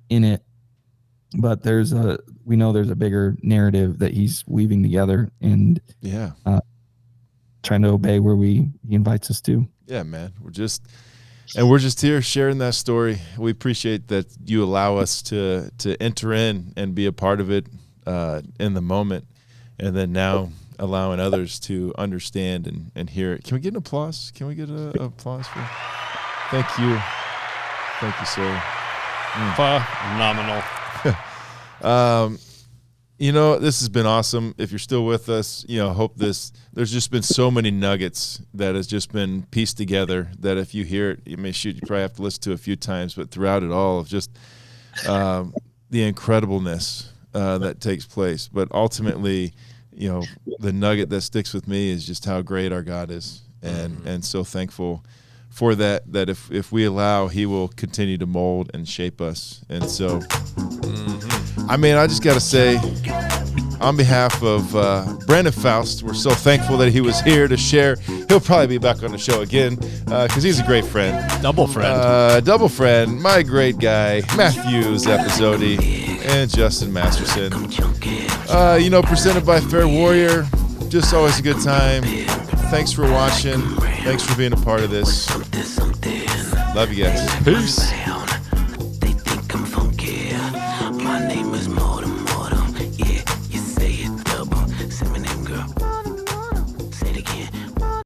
in it. But we know there's a bigger narrative that he's weaving together, and trying to obey where he invites us to. Yeah, man. We're just here sharing that story. We appreciate that you allow us to enter in and be a part of it in the moment, and then now allowing others to understand and hear it. Can we get an applause? Can we get an applause for? Thank you, sir. Phenomenal. You know, this has been awesome. If you're still with us, you know, hope there's just been so many nuggets that has just been pieced together that if you hear it, you probably have to listen to it a few times, but throughout it all of just the incredibleness that takes place. But ultimately, you know, the nugget that sticks with me is just how great our God is, and so thankful for that if we allow, he will continue to mold and shape us. And so I mean, I just got to say, on behalf of Brandon Faust, we're so thankful that he was here to share. He'll probably be back on the show again because he's a great friend. Double friend. My great guy, Matthew Zappasodi and Justin Masterson. You know, presented by PHARE Warrior. Just always a good time. Thanks for watching. Thanks for being a part of this. Love you guys. Peace.